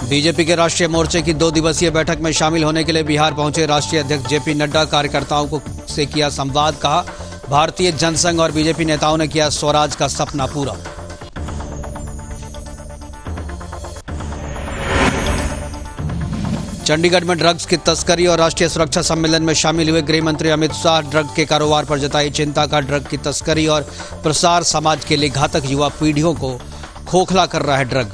BJP के राष्ट्रीय मोर्चे की 2 दिवसीय बैठक में शामिल होने के लिए बिहार पहुंचे राष्ट्रीय अध्यक्ष जेपी नड्डा कार्यकर्ताओं से किया संवाद। कहा, भारतीय जनसंघ और बीजेपी नेताओं ने किया स्वराज का सपना पूरा। चंडीगढ़ में ड्रग्स की तस्करी और राष्ट्रीय सुरक्षा सम्मेलन में शामिल हुए गृह मंत्री अमित शाह ड्रग के कारोबार पर जताई चिंता। का ड्रग की तस्करी और प्रसार समाज के लिए घातक, युवा पीढ़ियों को खोखला कर रहा है ड्रग।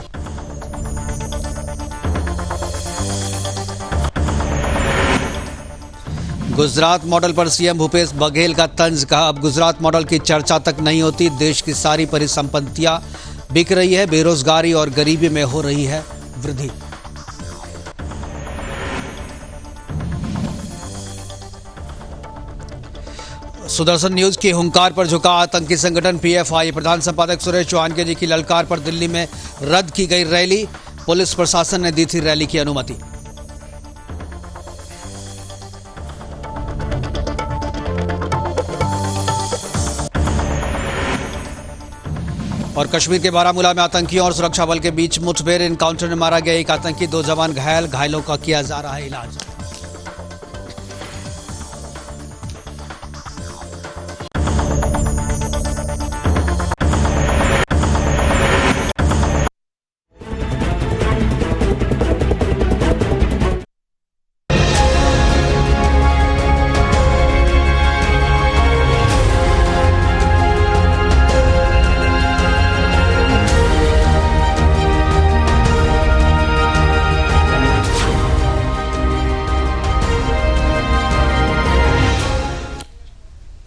गुजरात मॉडल पर सीएम भूपेश बघेल का तंज। कहा, अब गुजरात मॉडल की चर्चा तक नहीं होती, देश की सारी परिसंपत्तियां बिक रही है, बेरोजगारी और गरीबी में हो रही है वृद्धि। सुदर्शन न्यूज की हुंकार पर झुका आतंकी संगठन पीएफआई। प्रधान संपादक सुरेश चौहान जी की ललकार पर दिल्ली में रद्द की गई रैली, पुलिस प्रशासन ने दी थी रैली की अनुमति। और कश्मीर के बारामूला में आतंकियों और सुरक्षा बल के बीच मुठभेड़, एनकाउंटर में मारा गया एक आतंकी, 2 जवान घायल, घायलों का किया जा रहा है इलाज।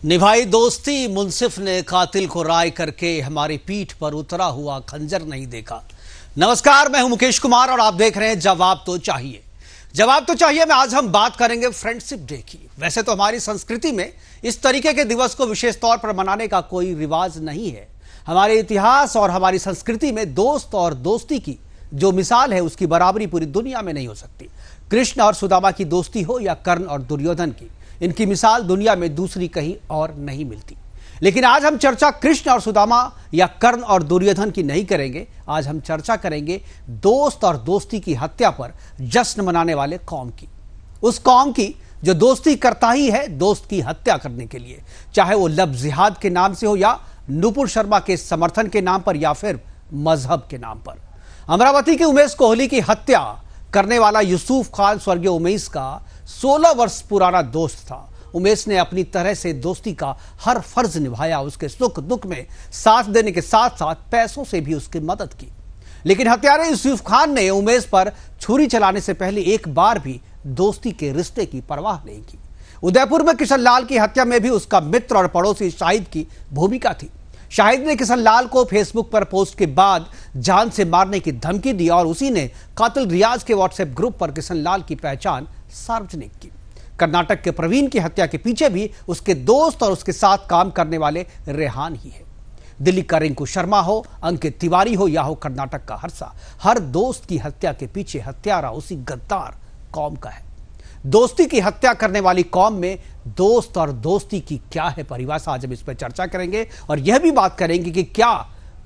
निभाई दोस्ती, मुंसिफ ने कातिल को राय करके हमारी पीठ पर उतरा हुआ खंजर नहीं देखा। नमस्कार, मैं हूं मुकेश कुमार और आप देख रहे हैं जवाब तो चाहिए। जवाब तो चाहिए में आज हम बात करेंगे फ्रेंडशिप डे की। वैसे तो हमारी संस्कृति में इस तरीके के दिवस को विशेष तौर पर मनाने का कोई रिवाज नहीं है। हमारे इतिहास और हमारी संस्कृति में दोस्त और दोस्ती की जो मिसाल है उसकी बराबरी पूरी दुनिया में नहीं हो सकती। कृष्ण और सुदामा की दोस्ती हो या कर्ण और दुर्योधन की, इनकी मिसाल दुनिया में दूसरी कहीं और नहीं मिलती। लेकिन आज हम चर्चा कृष्ण और सुदामा या कर्ण और दुर्योधन की नहीं करेंगे। आज हम चर्चा करेंगे दोस्त और दोस्ती की हत्या पर जश्न मनाने वाले कौम की, उस कौम की जो दोस्ती करता ही है दोस्त की हत्या करने के लिए, चाहे वो लब जिहाद के नाम से हो या नुपुर शर्मा के समर्थन के नाम पर या फिर मजहब के नाम पर। अमरावती के उमेश कोहली की हत्या करने वाला यूसुफ खान स्वर्गीय उमेश का 16 वर्ष पुराना दोस्त था। उमेश ने अपनी तरह से दोस्ती का हर फर्ज निभाया, उसके सुख दुख में साथ देने के साथ साथ पैसों से भी उसकी मदद की। लेकिन हत्यारे यूसुफ खान ने उमेश पर छुरी चलाने से पहले एक बार भी दोस्ती के रिश्ते की परवाह नहीं की। उदयपुर में किशन लाल की हत्या में भी उसका मित्र और पड़ोसी शाहिद की भूमिका थी। शाहिद ने किशन लाल को फेसबुक पर पोस्ट के बाद जान से मारने की धमकी दी और उसी ने कातिल रियाज के व्हाट्सएप ग्रुप पर किशन लाल की पहचान सार्वजनिक की। कर्नाटक के प्रवीण की हत्या के पीछे भी उसके दोस्त और उसके साथ काम करने वाले रेहान ही है। दिल्ली का रिंकू शर्मा हो, अंकित तिवारी हो या हो कर्नाटक का हर्षा, हर दोस्त की हत्या के पीछे हत्यारा उसी गद्दार कौम का है। दोस्ती की हत्या करने वाली कौम में दोस्त और दोस्ती की क्या है परिभाषा, आज हम इस पर चर्चा करेंगे और यह भी बात करेंगे कि क्या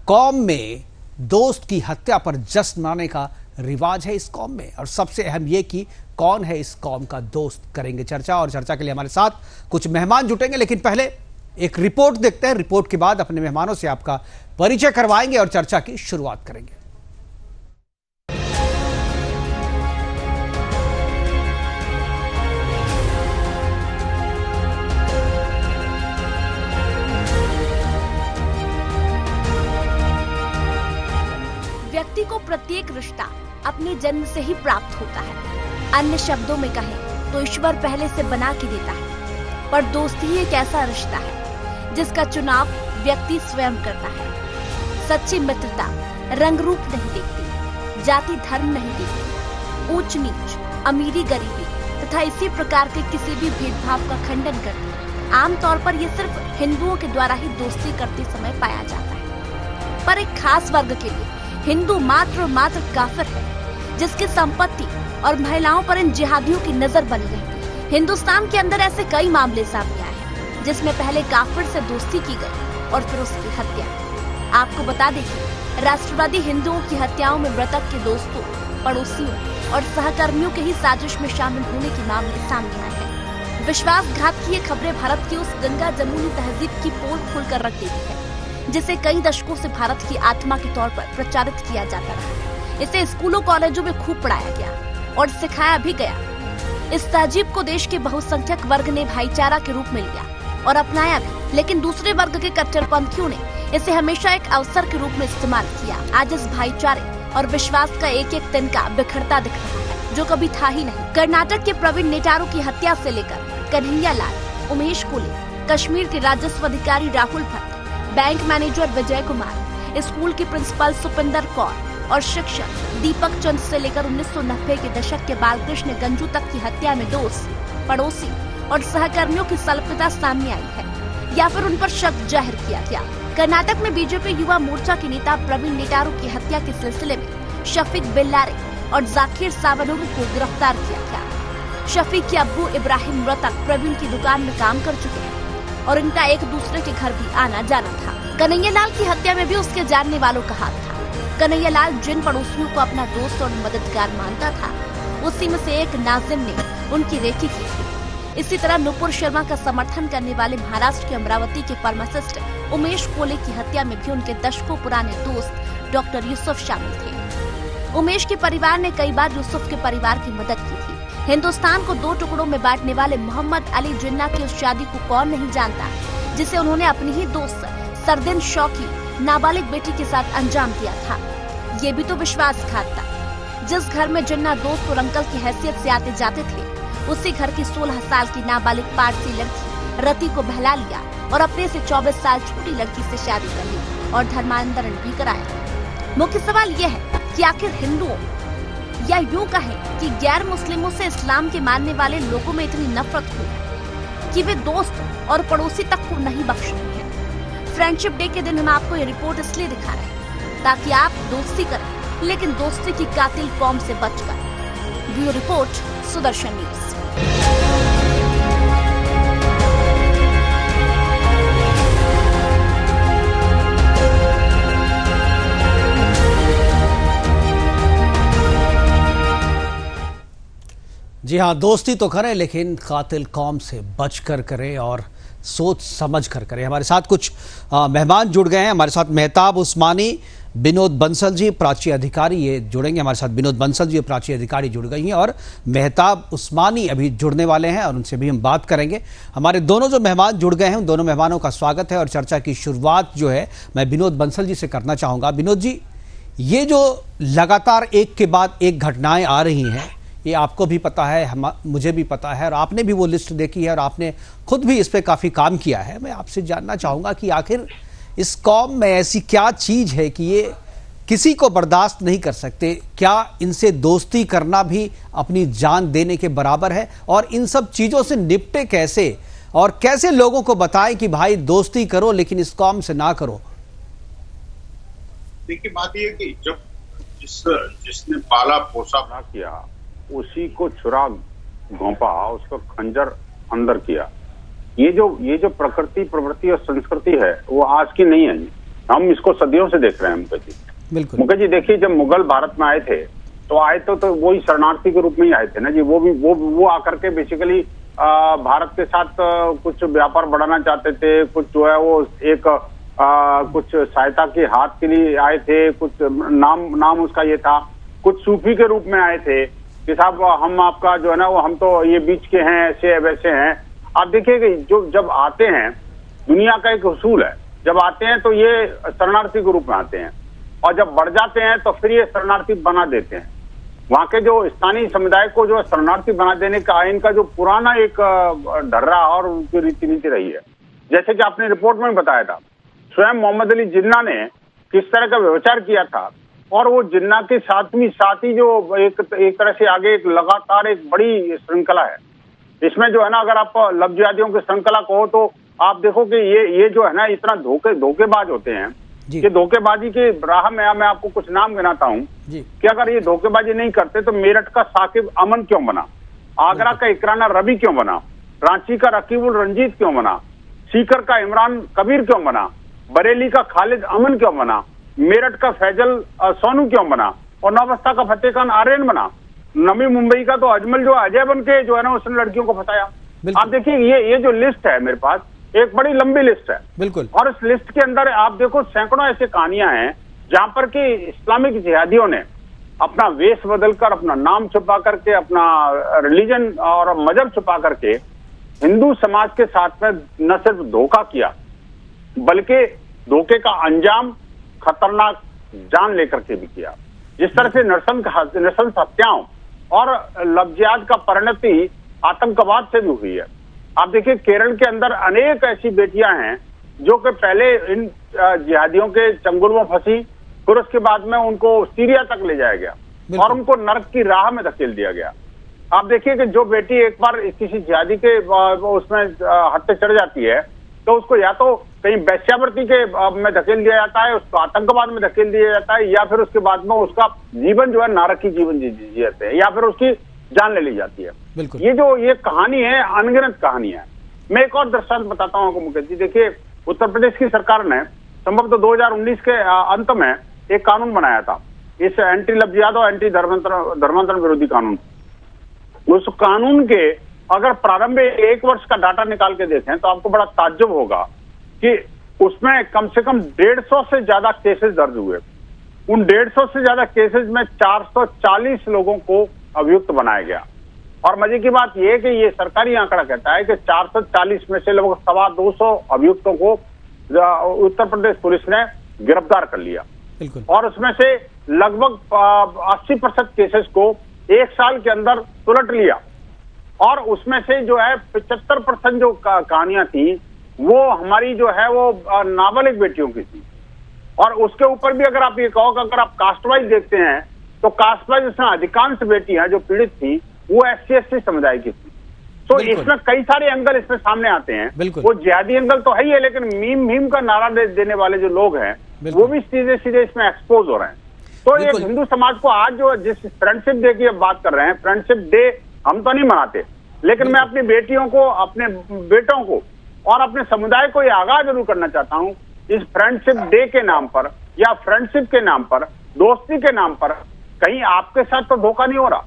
कौम में दोस्त की हत्या पर जश्न मनाने का रिवाज है इस कौम में, और सबसे अहम यह कि कौन है इस कौम का दोस्त। करेंगे चर्चा और चर्चा के लिए हमारे साथ कुछ मेहमान जुटेंगे, लेकिन पहले एक रिपोर्ट देखते हैं। रिपोर्ट के बाद अपने मेहमानों से आपका परिचय करवाएंगे और चर्चा की शुरुआत करेंगे। व्यक्ति को प्रत्येक रिश्ता अपने जन्म से ही प्राप्त होता है। अन्य शब्दों में कहें तो ईश्वर पहले से बना के देता है, पर दोस्ती एक ऐसा रिश्ता है जिसका चुनाव व्यक्ति स्वयं करता है। सच्ची मित्रता रंग रूप नहीं देखती, जाति धर्म नहीं देखती, ऊंच नीच, अमीरी गरीबी तथा इसी प्रकार के किसी भी भेदभाव का खंडन करती है। आमतौर पर यह सिर्फ हिंदुओं के द्वारा ही दोस्ती करते समय पाया जाता है, पर एक खास वर्ग के लिए हिंदू मात्र काफिर है, जिसकी संपत्ति और महिलाओं पर इन जिहादियों की नजर बनी रहती। हिंदुस्तान के अंदर ऐसे कई मामले सामने आए हैं जिसमें पहले काफिर से दोस्ती की गई और फिर उसकी हत्या। आपको बता दें कि राष्ट्रवादी हिंदुओं की हत्याओं में मृतक के दोस्तों पड़ोसियों और सहकर्मियों के ही साजिश में शामिल होने के मामले सामने आए हैं। विश्वासघात की ये खबरें भारत की उस गंगा जमुनी तहजीब की पोल खोलकर रख देती है, जिसे कई दशकों से भारत की आत्मा के तौर पर प्रचारित किया जाता रहा। इसे स्कूलों कॉलेजों में खूब पढ़ाया गया और सिखाया भी गया। इस तहजीब को देश के बहुसंख्यक वर्ग ने भाईचारा के रूप में लिया और अपनाया भी, लेकिन दूसरे वर्ग के कट्टरपंथियों ने इसे हमेशा एक अवसर के रूप में इस्तेमाल किया। आज इस भाईचारे और विश्वास का एक एक तिनका बिखरता दिख रहा है, जो कभी था ही नहीं। कर्नाटक के प्रवीण नेटारू की हत्या से लेकर कन्हैया लाल, उमेश कोले, कश्मीर के राजस्व अधिकारी Rahul Bhatt, bank manager Vijay Kumar, school की प्रिंसिपल सुपिंदर कौर और शिक्षक दीपक चंद से लेकर 1990 के दशक के बालकृष्ण गंजू तक की हत्या में दोस्त, पड़ोसी और सहकर्मियों की संलिप्तता सामने आई है या फिर उन पर शक जाहिर किया गया। कर्नाटक में बीजेपी युवा मोर्चा के नेता प्रवीण नेटारू की हत्या के सिलसिले में शफीक बेल्लारे और जाकिर सावनूर को गिरफ्तार किया गया। शफीक के अब्बू इब्राहिम मृतक प्रवीण की दुकान में काम कर चुके हैं और इनका एक दूसरे के घर भी आना जाना था। कन्हैया लाल की हत्या में भी उसके जानने वालों का हाथ था। कन्हैया लाल जिन पड़ोसियों को अपना दोस्त और मददगार मानता था, उसी में से एक नाजिम ने उनकी रेकी की थी। इसी तरह नुपुर शर्मा का समर्थन करने वाले महाराष्ट्र के अमरावती के फार्मासिस्ट उमेश कोले की हत्या में भी उनके दशकों पुराने दोस्त डॉक्टर यूसुफ शामिल थे। उमेश के परिवार ने कई बार यूसुफ के परिवार की मदद की थी। हिंदुस्तान को दो टुकड़ों में बांटने वाले मोहम्मद अली जिन्ना की उस शादी को कौन नहीं जानता, जिसे उन्होंने अपनी ही दोस्त सरदिन शौकी नाबालिग बेटी के साथ अंजाम दिया था। ये भी तो विश्वासघात था। जिस घर में जिन्ना दोस्त और अंकल की हैसियत से आते जाते थे, उसी घर की 16 साल की नाबालिग पारसी लड़की रति को बहला लिया और अपने से 24 साल छोटी लड़की से शादी कर ली और धर्मांतरण भी कराया। मुख्य सवाल यह है कि आखिर हिंदुओं या यूं कहें कि गैर मुस्लिमों से इस्लाम के मानने वाले लोगों में इतनी नफरत हुई है कि वे दोस्त और पड़ोसी तक को नहीं बख्श रहे हैं। फ्रेंडशिप डे के दिन हम आपको ये रिपोर्ट इसलिए दिखा रहे हैं ताकि आप दोस्ती करें, लेकिन दोस्ती की कातिल कौम से बचकर। Bureau report, Sudarshan news. जी हाँ, दोस्ती तो करें लेकिन कातिल कौम से बचकर करें और सोच समझ कर करें। हमारे साथ कुछ मेहमान जुड़ गए हैं। हमारे साथ मेहताब उस्मानी, विनोद बंसल जी, प्राची अधिकारी ये जुड़ेंगे हमारे साथ। विनोद बंसल जी, प्राची अधिकारी जुड़ गई हैं और मेहताब उस्मानी अभी जुड़ने वाले हैं और उनसे भी हम बात करेंगे। हमारे दोनों जो मेहमान जुड़ गए हैं उन दोनों मेहमानों का स्वागत है और चर्चा की शुरुआत जो है मैं विनोद बंसल जी से करना चाहूँगा। विनोद जी, ये जो लगातार एक के बाद एक घटनाएं आ रही हैं, ये आपको भी पता है, मुझे भी पता है और आपने भी वो लिस्ट देखी है और आपने खुद भी इस पे काफ़ी काम किया है। मैं आपसे जानना चाहूँगा कि आखिर इस कौम में ऐसी क्या चीज़ है कि ये किसी को बर्दाश्त नहीं कर सकते? क्या इनसे दोस्ती करना भी अपनी जान देने के बराबर है? और इन सब चीज़ों से निपटे कैसे और कैसे लोगों को बताएं कि भाई दोस्ती करो लेकिन इस कौम से ना करो? देखिए, बात यह कि जब जिसने पाला पोसा ना किया उसी को छुरा घोंपा, उसको खंजर अंदर किया। ये जो प्रकृति, प्रवृत्ति और संस्कृति है वो आज की नहीं है। हम इसको सदियों से देख रहे हैं मुकेश जी। बिल्कुल मुकेश जी, देखिए, जब मुगल भारत में आए थे तो आए तो वही शरणार्थी के रूप में ही आए थे ना जी। वो आकर के बेसिकली भारत के साथ कुछ व्यापार बढ़ाना चाहते थे, कुछ जो है वो एक कुछ सहायता के हाथ के लिए आए थे, कुछ नाम उसका ये था, कुछ सूफी के रूप में आए थे कि साहब हम आपका जो है ना वो हम तो ये बीच के हैं, ऐसे वैसे हैं। आप देखिए कि जो जब आते हैं, दुनिया का एक उसूल है, जब आते हैं तो ये शरणार्थी के रूप में आते हैं और जब बढ़ जाते हैं तो फिर ये शरणार्थी बना देते हैं। वहाँ के जो स्थानीय समुदाय को जो शरणार्थी बना देने का इनका जो पुराना एक ढर्रा और उनकी रीति नीति रही है। जैसे कि आपने रिपोर्ट में बताया था, स्वयं मोहम्मद अली जिन्ना ने किस तरह का व्यवचार किया था और वो जिन्ना के साथ ही जो एक तरह से आगे एक लगातार एक बड़ी श्रृंखला है। इसमें जो है ना, अगर आप लफ्ज़ियादियों की श्रृंखला कहो तो आप देखो कि ये जो है ना इतना धोखेबाज होते हैं कि धोखेबाजी की राह में मैं आपको कुछ नाम गिनाता हूँ कि अगर ये धोखेबाजी नहीं करते तो मेरठ का साकिब अमन क्यों बना, आगरा का इकराना रवि क्यों बना, रांची का रकीबुल रंजीत क्यों बना, सीकर का इमरान कबीर क्यों बना, बरेली का खालिद अमन क्यों बना, मेरठ का फैजल सोनू क्यों बना, और नौबस्ता का फतेह खान आर्यन बना, नवी मुंबई का तो अजमल जो अजय बन के जो है ना उसने लड़कियों को फंसाया। आप देखिए ये जो लिस्ट है मेरे पास, एक बड़ी लंबी लिस्ट है बिल्कुल, और इस लिस्ट के अंदर आप देखो सैकड़ों ऐसी कहानियां हैं जहां पर कि इस्लामिक जिहादियों ने अपना वेश बदलकर, अपना नाम छुपा करके, अपना रिलीजन और मजहब छुपा करके हिंदू समाज के साथ में न सिर्फ धोखा किया बल्कि धोखे का अंजाम खतरनाक जान लेकर के भी किया। जिस तरह से नृशंस हत्याओं और लफ्जियात का परिणति आतंकवाद से भी हुई है। आप देखिए केरल के अंदर अनेक ऐसी बेटियां हैं जो कि पहले इन जिहादियों के चंगुल में फंसी, फिर उसके बाद में उनको सीरिया तक ले जाया गया और उनको नर्क की राह में धकेल दिया गया। आप देखिए कि जो बेटी एक बार किसी जिहादी के उसमें हत्या चढ़ जाती है तो उसको या तो कहीं वैश्यावृत्ति के में धकेल दिया जाता है, उसको आतंकवाद में धकेल दिया जाता है, या फिर उसके बाद में उसका जीवन जो है नारकी जीवन जी जाते हैं, या फिर उसकी जान ले ली जाती है। ये कहानी है, अनगिनत कहानी है। मैं एक और दृष्टांत बताता हूँ आपको मुकेश जी। देखिए उत्तर प्रदेश की सरकार ने संभवतः 2019 के अंत में एक कानून बनाया था, इस एंटी लफ्जियात और एंटी धर्मांतरण विरोधी कानून। उस कानून के अगर प्रारंभ 1 वर्ष का डाटा निकाल के देखें तो आपको बड़ा ताज्जुब होगा कि उसमें कम से कम 150 से ज्यादा केसेस दर्ज हुए। उन 150 से ज्यादा केसेस में 440 लोगों को अभियुक्त बनाया गया। और मजे की बात यह है कि ये सरकारी आंकड़ा कहता है कि 440 में से लगभग 250 अभियुक्तों को उत्तर प्रदेश पुलिस ने गिरफ्तार कर लिया, और उसमें से लगभग 80% केसेस को 1 साल के अंदर उलट लिया। और उसमें से जो है 75% जो कहानियां थी वो हमारी जो है वो नाबालिग बेटियों की थी। और उसके ऊपर भी अगर आप ये कहो कि अगर आप कास्ट वाइज देखते हैं तो कास्ट वाइज उसमें अधिकांश बेटियां जो पीड़ित थी वो SC/ST समुदाय की थी। तो इसमें कई सारे एंगल इसमें सामने आते हैं। वो जिहादी एंगल तो है ही है, लेकिन मीम का नारा देने वाले जो लोग हैं वो भी सीधे सीधे इसमें एक्सपोज हो रहे हैं। तो एक हिंदू समाज को आज जो जिस फ्रेंडशिप डे की अब बात कर रहे हैं, फ्रेंडशिप डे हम तो नहीं मनाते, लेकिन मैं अपनी बेटियों को, अपने बेटों को और अपने समुदाय को ये आगाह जरूर करना चाहता हूं, इस फ्रेंडशिप डे के नाम पर या फ्रेंडशिप के नाम पर, दोस्ती के नाम पर कहीं आपके साथ तो धोखा नहीं हो रहा।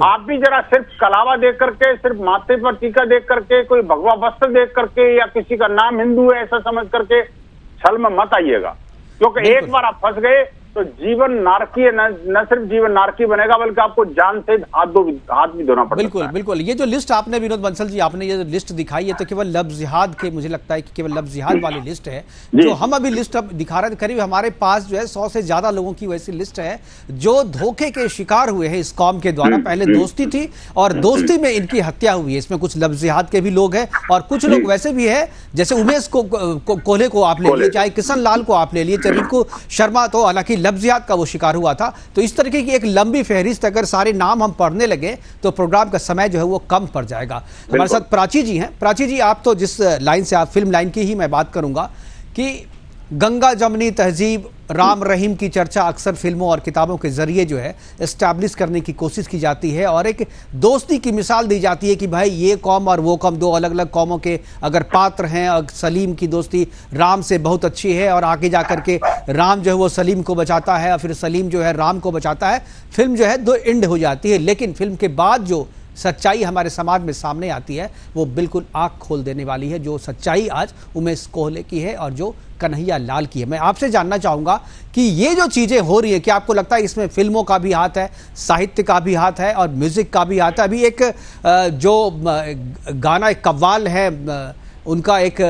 आप भी जरा सिर्फ कलावा देख करके, सिर्फ माथे पर टीका देख करके, कोई भगवा वस्त्र देख करके या किसी का नाम हिंदू है ऐसा समझ करके छल में मत आइएगा, क्योंकि एक बार आप फंस गए तो जीवन नारकी, न सिर्फ जीवन नारकी बनेगा बल्कि आपको जान से हाथ भी धोना पड़ेगा। बिल्कुल। ये जो लिस्ट आपने विनोद बंसल जी आपने ये लिस्ट दिखाई है तो केवल लफ्ज़ जिहाद के, मुझे लगता है कि केवल लफ्ज़ जिहाद वाली लिस्ट है जो हम अभी लिस्ट अब दिखा रहे हैं। करीब हमारे पास जो है 100 से ज्यादा लोगों की वैसी लिस्ट है जो धोखे के शिकार हुए हैं इस कौम के द्वारा। पहले दोस्ती थी और दोस्ती में इनकी हत्या हुई है। इसमें कुछ लफ्ज़ जिहाद के भी लोग हैं और कुछ लोग वैसे भी है, जैसे उमेश कोल्हे को आप ले लिए, चाहे किशन लाल को आप ले लिए, चरिको शर्मा तो हालांकि लफ्जियात का वो शिकार हुआ था। तो इस तरीके की एक लंबी फहरिस्त अगर सारे नाम हम पढ़ने लगे तो प्रोग्राम का समय जो है वो कम पड़ जाएगा। हमारे साथ प्राची जी हैं। प्राची जी, आप तो जिस लाइन से, आप फिल्म लाइन की ही मैं बात करूंगा कि गंगा जमनी तहजीब, राम रहीम की चर्चा अक्सर फिल्मों और किताबों के जरिए जो है एस्टैब्लिश करने की कोशिश की जाती है और एक दोस्ती की मिसाल दी जाती है कि भाई ये कौम और वो कौम, दो अलग अलग कौमों के अगर पात्र हैं, और सलीम की दोस्ती राम से बहुत अच्छी है और आगे जाकर के राम जो है वो सलीम को बचाता है और फिर सलीम जो है राम को बचाता है। फिल्म जो है दो एंड हो जाती है, लेकिन फिल्म के बाद जो सच्चाई हमारे समाज में सामने आती है वो बिल्कुल आंख खोल देने वाली है। जो सच्चाई आज उमेश कोल्हे की है और जो कन्हैया लाल की है। मैं आपसे जानना चाहूंगा कि ये जो चीजें हो रही है, क्या आपको लगता है इसमें फिल्मों का भी हाथ है, साहित्य का भी हाथ है और म्यूजिक का भी हाथ है? अभी एक जो गाना एक कव्वाल है उनका एक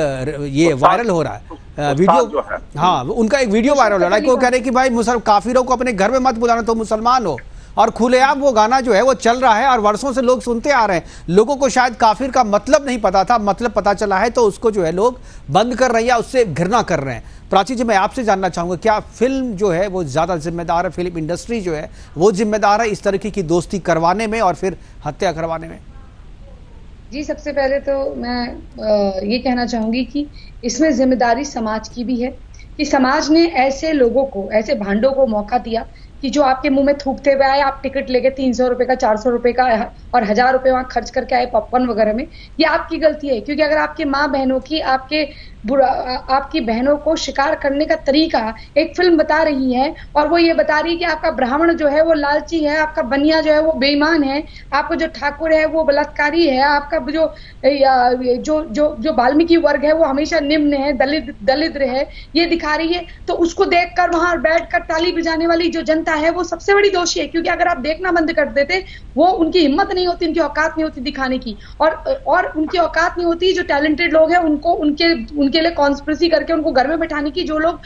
ये वायरल हो रहा है वीडियो, हाँ उनका एक वीडियो वायरल हो रहा है कि वो कह रहे हैं कि भाई काफिरों को अपने घर में मत बुलाना, तो मुसलमान हो, और खुलेआम वो गाना जो है वो चल रहा है और वर्षों से लोग सुनते आ रहे हैं। लोगों को शायद काफिर का मतलब नहीं पता था, मतलब पता चला है तो उसको जो है लोग बंद कर रहे हैं या उससे घृणा कर रहे हैं। प्राची जी, मैं आपसे जानना चाहूंगा क्या फिल्म जो है वो ज्यादा जिम्मेदार है, फिल्म इंडस्ट्री जो है वो जिम्मेदार है इस तरीके की दोस्ती करवाने में और फिर हत्या करवाने में? जी, सबसे पहले तो मैं ये कहना चाहूंगी कि इसमें जिम्मेदारी समाज की भी है कि समाज ने ऐसे लोगों को, ऐसे भांडों को मौका दिया कि जो आपके मुंह में थूकते हुए आए, आप टिकट लेके 300 रुपए का, 400 रुपए का और 1000 रुपए वहां खर्च करके आए पॉपकॉर्न वगैरह में, ये आपकी गलती है। क्योंकि अगर आपकी माँ बहनों की आपकी बहनों को शिकार करने का तरीका एक फिल्म बता रही है, और वो ये बता रही है कि आपका ब्राह्मण जो है वो लालची है, आपका बनिया जो है वो बेईमान है, आपको जो ठाकुर है वो बलात्कारी है, आपका जो वाल्मीकि वर्ग है वो हमेशा निम्न है, दलिद्र है, ये दिखा रही है। तो उसको देखकर वहां बैठकर ताली बजाने वाली जो जनता है वो सबसे बड़ी दोषी है। क्योंकि अगर आप देखना बंद कर देते, वो उनकी हिम्मत नहीं होती, उनकी औकात नहीं होती दिखाने की, और उनकी औकात नहीं होती जो टैलेंटेड लोग हैं उनको उनके लिए कॉन्स्पिरेसी करके उनको घर में बैठाने की, जो लोग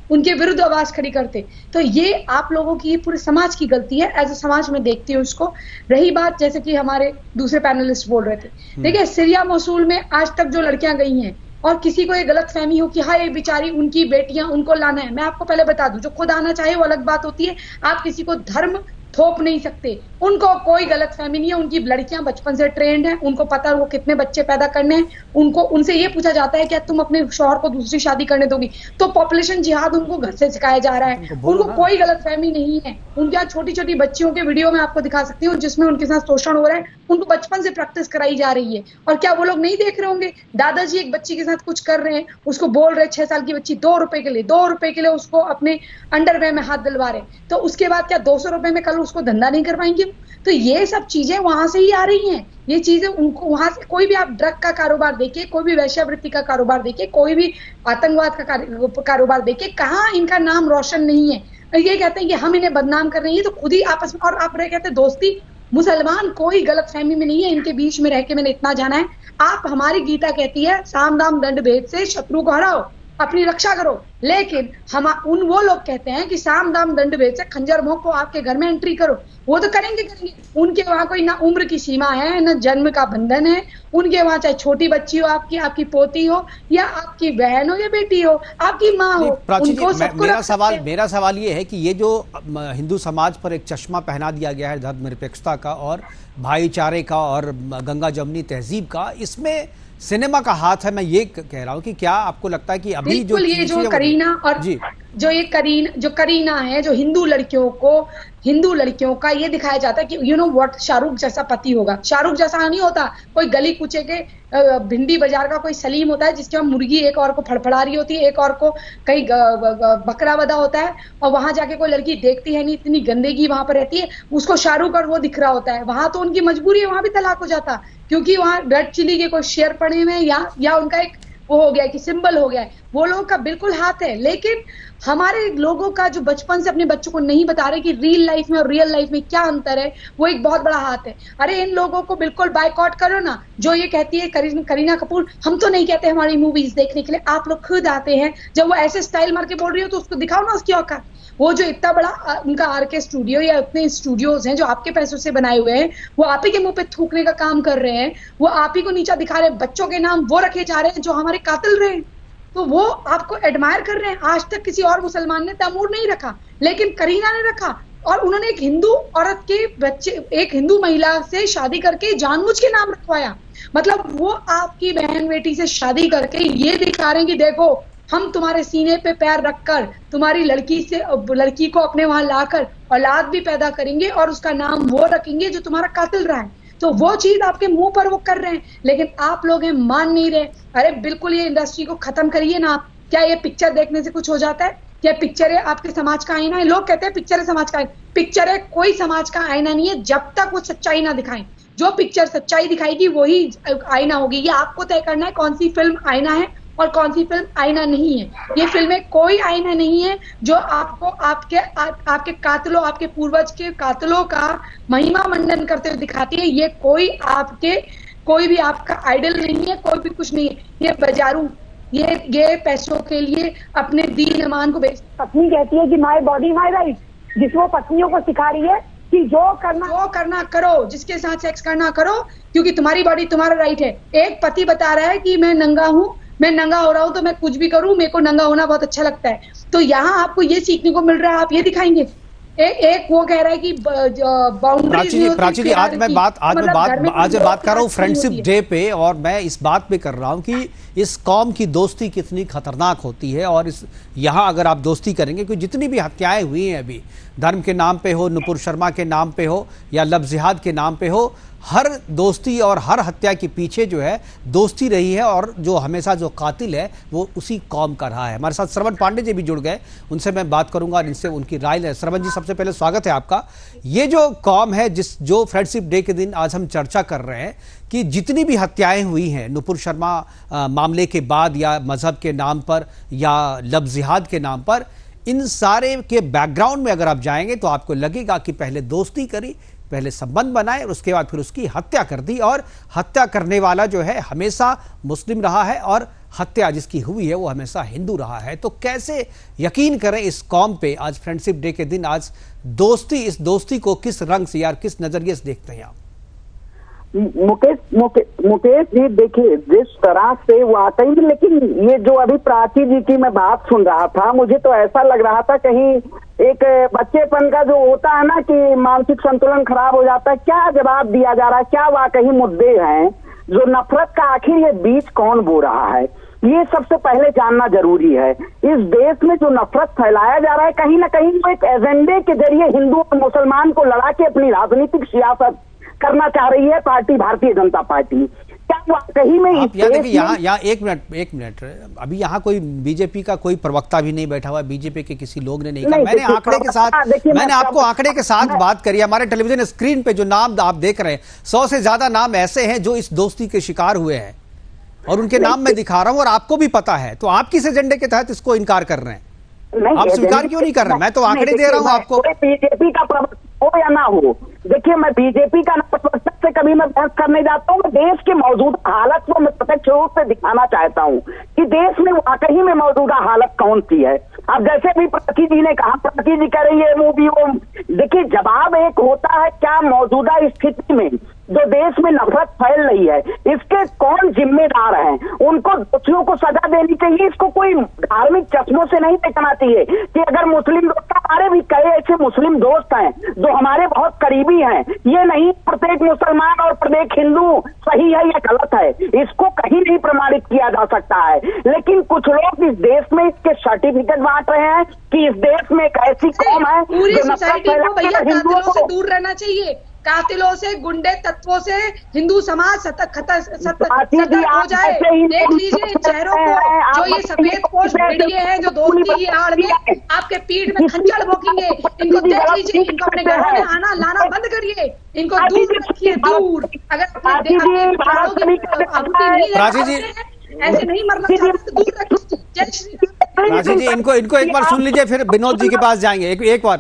उनके विरुद्ध आवाज खड़ी करते। तो ये आप लोगों की, ये पूरे समाज की गलती है। एज ए समाज में देखती हूँ इसको। रही बात, जैसे कि हमारे दूसरे पैनलिस्ट बोल रहे थे, देखिए सीरिया मोसूल में आज तक जो लड़कियां गई हैं और किसी को ये गलत फहमी हो कि हाँ ये बेचारी उनकी बेटियां, उनको लाना है, मैं आपको पहले बता दूं, जो खुद आना चाहे वो अलग बात होती है, आप किसी को धर्म थोप नहीं सकते। उनको कोई गलत फहमी नहीं है, उनकी लड़कियां बचपन से ट्रेंड हैं, उनको पता है वो कितने बच्चे पैदा करने हैं। उनसे ये पूछा जाता है क्या तुम अपने शौहर को दूसरी शादी करने दोगी? तो पॉपुलेशन जिहाद उनको घर से सिखाया जा रहा है, उनको कोई गलत फहमी नहीं है। उनके यहाँ छोटी छोटी बच्चियों के वीडियो में आपको दिखा सकती हूँ जिसमें उनके साथ शोषण हो रहा है, उनको बचपन से प्रैक्टिस कराई जा रही है। और क्या वो लोग नहीं देख रहे होंगे, दादाजी एक बच्ची के साथ कुछ कर रहे हैं, उसको बोल रहे 6 साल की बच्ची 2 रुपए के लिए उसको अपने अंडरवेयर में हाथ दिलवा रहे, तो उसके बाद क्या 200 रुपए में कल उसको धंधा नहीं कर पाएंगे? तो ये सब चीजें वहां से ही आ रही हैं। ये चीजें उनको वहां से, कोई भी आप ड्रग का कारोबार देखिए, कोई भी वैश्यावृत्ति का कारोबार देखिए, कोई भी आतंकवाद का कारोबार देखिए, कहाँ इनका नाम रोशन नहीं है। ये कहते हैं कि हम इन्हें बदनाम कर रही है, तो खुद ही आपस में, और आप रहे कहते हैं दोस्ती, मुसलमान कोई गलत फहमी में नहीं है, इनके बीच में रह के मैंने इतना जाना है। आप, हमारी गीता कहती है साम दाम दंड भेद से शत्रु को हराओ, अपनी रक्षा करो, लेकिन वो लोग कहते हैं कि साम दाम दंड भेद से खंजर भोंक को आपके घर में एंट्री करो। वो तो करेंगे। उनके वहां कोई ना उम्र की सीमा है, ना जन्म का बंधन है। उनके वहां चाहे छोटी बच्ची हो, आपकी पोती हो, या आपकी बहन हो, या बेटी हो, आपकी माँ हो, उनको सबको मेरा सवाल ये है कि ये जो हिंदू समाज पर एक चश्मा पहना दिया गया है धर्मनिरपेक्षता का और भाईचारे का और गंगा जमुनी तहजीब का, इसमें सिनेमा का हाथ है। मैं ये कह रहा हूँ कि क्या आपको लगता है कि अभी जो करीना और जो करीना है, जो हिंदू लड़कियों का ये दिखाया जाता है कि यू नो व्हाट, शाहरुख जैसा पति होगा। शाहरुख जैसा नहीं होता, कोई गली कुचे के भिंडी बाजार का कोई सलीम होता है जिसके वहां मुर्गी एक और को फड़फड़ा रही होती है, एक और को कहीं बकरा बदा होता है, और वहां जाके कोई लड़की देखती है नहीं, इतनी गंदगी वहां पर रहती है, उसको शाहरुख और वो दिख रहा होता है। वहां तो उनकी मजबूरी है, वहां भी तलाक हो जाता, क्योंकि वहां रेड चिली के कोई शेयर पड़े हुए हैं, या उनका एक वो हो गया है कि सिंबल हो गया है। वो लोगों का बिल्कुल हाथ है, लेकिन हमारे लोगों का जो बचपन से अपने बच्चों को नहीं बता रहे कि रियल लाइफ में और रियल लाइफ में क्या अंतर है, वो एक बहुत बड़ा हाथ है। अरे इन लोगों को बिल्कुल बायकॉट करो ना। जो ये कहती है करीना कपूर, हम तो नहीं कहते हमारी मूवीज देखने के लिए, आप लोग खुद आते हैं, जब वो ऐसे स्टाइल मार के बोल रही हो तो उसको दिखाओ ना उसकी औकात। वो जो इतना बड़ा उनका आरके स्टूडियो या इतने स्टूडियोज हैं जो आपके पैसों से बनाए हुए हैं, वो आप ही के मुंह पे थूकने का काम कर रहे हैं, वो आप ही को नीचा दिखा रहे हैं, बच्चों के नाम वो रखे जा रहे हैं जो हमारे कातिल रहे हैं, तो वो आपको एडमायर कर रहे हैं। आज तक किसी और मुसलमान ने तैमूर नहीं रखा, लेकिन करीना ने रखा, और उन्होंने एक हिंदू औरत के बच्चे, एक हिंदू महिला से शादी करके जानबूझ के नाम रखवाया। मतलब वो आपकी बहन बेटी से शादी करके ये दिखा रहे हैं कि देखो हम तुम्हारे सीने पे पैर रखकर तुम्हारी लड़की को अपने वहां लाकर औलाद भी पैदा करेंगे और उसका नाम वो रखेंगे जो तुम्हारा कातिल रहा है। तो वो चीज आपके मुंह पर वो कर रहे हैं, लेकिन आप लोग हैं मान नहीं रहे। अरे बिल्कुल ये इंडस्ट्री को खत्म करिए ना आप। क्या ये पिक्चर देखने से कुछ हो जाता है? क्या पिक्चरें आपके समाज का आईना है? लोग कहते हैं पिक्चर समाज का आईना, पिक्चरें कोई समाज का आईना नहीं है जब तक वो सच्चाई ना दिखाएं। जो पिक्चर सच्चाई दिखाएगी वही आईना होगी। ये आपको तय करना है कौन सी फिल्म आईना है और कौन सी फिल्म आईना नहीं है। ये फिल्में कोई आईना नहीं है जो आपको आपके कातिलों, आपके पूर्वज के कातिलों का महिमा मंडन करते हुए दिखाती है। ये कोई भी आपका आइडल नहीं है, कोई भी कुछ नहीं है। ये बाजारू, ये पैसों के लिए अपने दीन ईमान को बेच। पत्नी कहती है कि माय बॉडी माय राइट, जिसको पत्नियों को सिखा रही है कि जो करना करो, जिसके साथ सेक्स करना करो, क्योंकि तुम्हारी बॉडी तुम्हारा राइट है। एक पति बता रहा है कि मैं नंगा हूं, मैं नंगा हो रहा हूं तो मैं कुछ भी करूं, मेरे को नंगा होना बहुत अच्छा लगता है। तो यहाँ आपको ये सीखने को मिल रहा है, आप ये दिखाएंगे। एक वो कह रहा है कि बाउंड्री प्राची जी, आज मैं बात कर रहा हूँ फ्रेंडशिप डे पे, और मैं इस बात पे कर रहा हूँ कि इस कौम की दोस्ती कितनी खतरनाक होती है। और इस यहाँ अगर आप दोस्ती करेंगे, क्योंकि जितनी भी हत्याएं हुई हैं अभी, धर्म के नाम पे हो, नुपुर शर्मा के नाम पे हो या लव जिहाद के नाम पे हो, हर दोस्ती और हर हत्या के पीछे जो है दोस्ती रही है, और जो हमेशा जो कातिल है वो उसी कौम का रहा है। हमारे साथ श्रवण पांडे जी भी जुड़ गए, उनसे मैं बात करूंगा और इनसे उनकी राय ले। श्रवण जी, सबसे पहले स्वागत है आपका। ये जो कौम है, जो फ्रेंडशिप डे के दिन आज हम चर्चा कर रहे हैं कि जितनी भी हत्याएं हुई हैं नुपुर शर्मा मामले के बाद, या मजहब के नाम पर या लव जिहाद के नाम पर, इन सारे के बैकग्राउंड में अगर आप जाएंगे तो आपको लगेगा कि पहले दोस्ती करी, पहले संबंध बनाए, और उसके बाद फिर उसकी हत्या कर दी। और हत्या करने वाला जो है हमेशा मुस्लिम रहा है, और हत्या जिसकी हुई है वो हमेशा हिंदू रहा है। तो कैसे यकीन करें इस कौम पे आज फ्रेंडशिप डे के दिन, आज दोस्ती, इस दोस्ती को किस रंग से या किस नजरिए से देखते हैं आप? मुकेश जी, देखिए जिस तरह से वाकई में, लेकिन ये जो अभी प्राची जी की मैं बात सुन रहा था, मुझे तो ऐसा लग रहा था कहीं एक बच्चेपन का जो होता है ना कि मानसिक संतुलन खराब हो जाता है, क्या जवाब दिया जा रहा है, क्या वाकई मुद्दे हैं जो नफरत का, आखिर ये बीज कौन बो रहा है, ये सबसे पहले जानना जरूरी है। इस देश में जो नफरत फैलाया जा रहा है, कहीं ना कहीं वो एक एजेंडे के जरिए हिंदू और मुसलमान को लड़ा के अपनी राजनीतिक सियासत करना चाह रही है पार्टी भारतीय जनता पार्टी। क्या वाकई में आप यहाँ देखिए, यहाँ एक मिनट, अभी यहाँ कोई बीजेपी का कोई प्रवक्ता भी नहीं बैठा हुआ, बीजेपी के किसी लोग ने नहीं कहा। मैंने आंकड़े के साथ, मैंने आपको आंकड़े के साथ बात करी। हमारे टेलीविजन स्क्रीन पे जो नाम आप देख रहे हैं, 100 से ज्यादा नाम ऐसे हैं जो इस दोस्ती के शिकार हुए हैं, और उनके नाम मैं दिखा रहा हूं और आपको भी पता है। तो आप किस एजेंडे के तहत इसको इनकार कर रहे हैं? आप स्वीकार क्यों नहीं कर रहे? मैं तो आंकड़े दे रहा हूं आपको। बीजेपी का प्रवक्ता हो या ना हो, देखिए मैं बीजेपी का प्रवक्ता से कभी मैं बहस करने जाता हूँ, देश के मौजूदा हालत को मैं प्रत्यक्ष रूप से दिखाना चाहता हूँ कि देश में वाकई में मौजूदा हालत कौन सी है। अब जैसे भी प्राची जी ने कहा, प्राची जी कह रही है वो भी वो, देखिए जवाब एक होता है, क्या मौजूदा स्थिति में जो देश में नफरत फैल रही है इसके कौन जिम्मेदार हैं, उनको दोषियों को सजा देनी चाहिए। इसको कोई धार्मिक चश्मों से नहीं देखना चाहिए कि अगर मुस्लिम दोस्त, हमारे भी कई ऐसे मुस्लिम दोस्त हैं जो हमारे बहुत करीबी हैं, ये नहीं प्रत्येक मुसलमान और प्रत्येक हिंदू सही है या गलत है, इसको कहीं नहीं प्रमाणित किया जा सकता है। लेकिन कुछ लोग इस देश में इसके सर्टिफिकेट बांट रहे हैं कि इस देश में एक ऐसी कौम है पूरी सोसाइटी को भैया कातिलों से दूर रहना चाहिए, कातिलों से, गुंडे तत्वों से हिंदू समाज सतर्क हो जाए। देख लीजिए इन चेहरों को, जो ये सफेद पोश भिड़िए हैं जो दोस्ती की आड़ में आपके पीठ में खंजर भोंकेंगे, इनको देख लीजिए, इनको अपने घरों में आना लाना बंद करिए, इनको दूर रखिए, दूर। अगर प्राची जी ऐसे नहीं मरना चाहते तो दूर रखिए। प्राची जी, इनको एक बार सुन लीजिए, फिर विनोद जी के पास जाएंगे। एक बार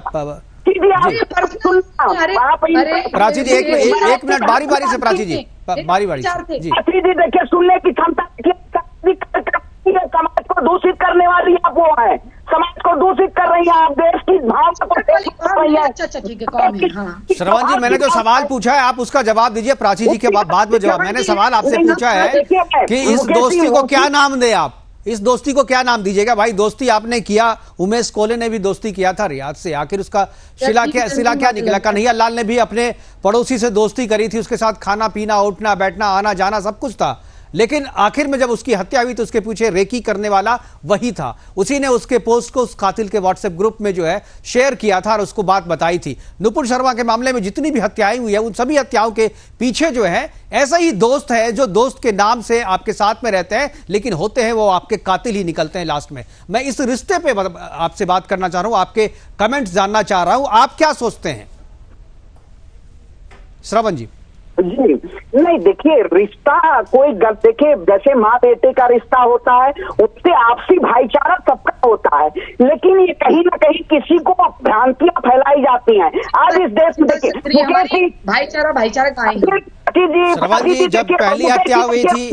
प्राची जी, एक मिनट, बारी बारी से प्राची जी, बारी बारी से जी। प्राची जी देखिए, सुनने की क्षमता, समाज को दूषित करने वाली आप वो है, समाज को दूषित कर रही है आप, देश की भावना को। श्रवण जी, मैंने जो सवाल पूछा है आप उसका जवाब दीजिए, प्राची जी के बाद में जवाब। मैंने सवाल आपसे पूछा है कि इस दोस्ती को क्या नाम दे, आप इस दोस्ती को क्या नाम दीजिएगा? भाई दोस्ती आपने किया, उमेश कोले ने भी दोस्ती किया था रियाद से, आखिर उसका सिला क्या निकला? कन्हैया लाल ने भी अपने पड़ोसी से दोस्ती करी थी, उसके साथ खाना पीना, उठना बैठना, आना जाना सब कुछ था, लेकिन आखिर में जब उसकी हत्या हुई तो उसके पीछे रेकी करने वाला वही था। उसी ने उसके पोस्ट को उस कातिल के व्हाट्सएप ग्रुप में जो है शेयर किया था और उसको बात बताई थी। नुपुर शर्मा के मामले में जितनी भी हत्याएं हुई है, उन सभी हत्याओं के पीछे जो है ऐसा ही दोस्त है, जो दोस्त के नाम से आपके साथ में रहते हैं, लेकिन होते हैं वो आपके कातिल ही निकलते हैं लास्ट में। मैं इस रिश्ते पे आपसे बात करना चाह रहा हूं, आपके कमेंट्स जानना चाह रहा हूं, आप क्या सोचते हैं? श्रवण जी। जी नहीं, देखिए रिश्ता कोई देखिए, जैसे माँ बेटे का रिश्ता होता है उससे आपसी भाईचारा सबका होता है, लेकिन ये कहीं ना कहीं किसी को भ्रांतियां फैलाई जाती हैं। आज इस देश में देखिए भाईचारा कहाँ श्रवण जी, जब पहली हत्या हुई थी,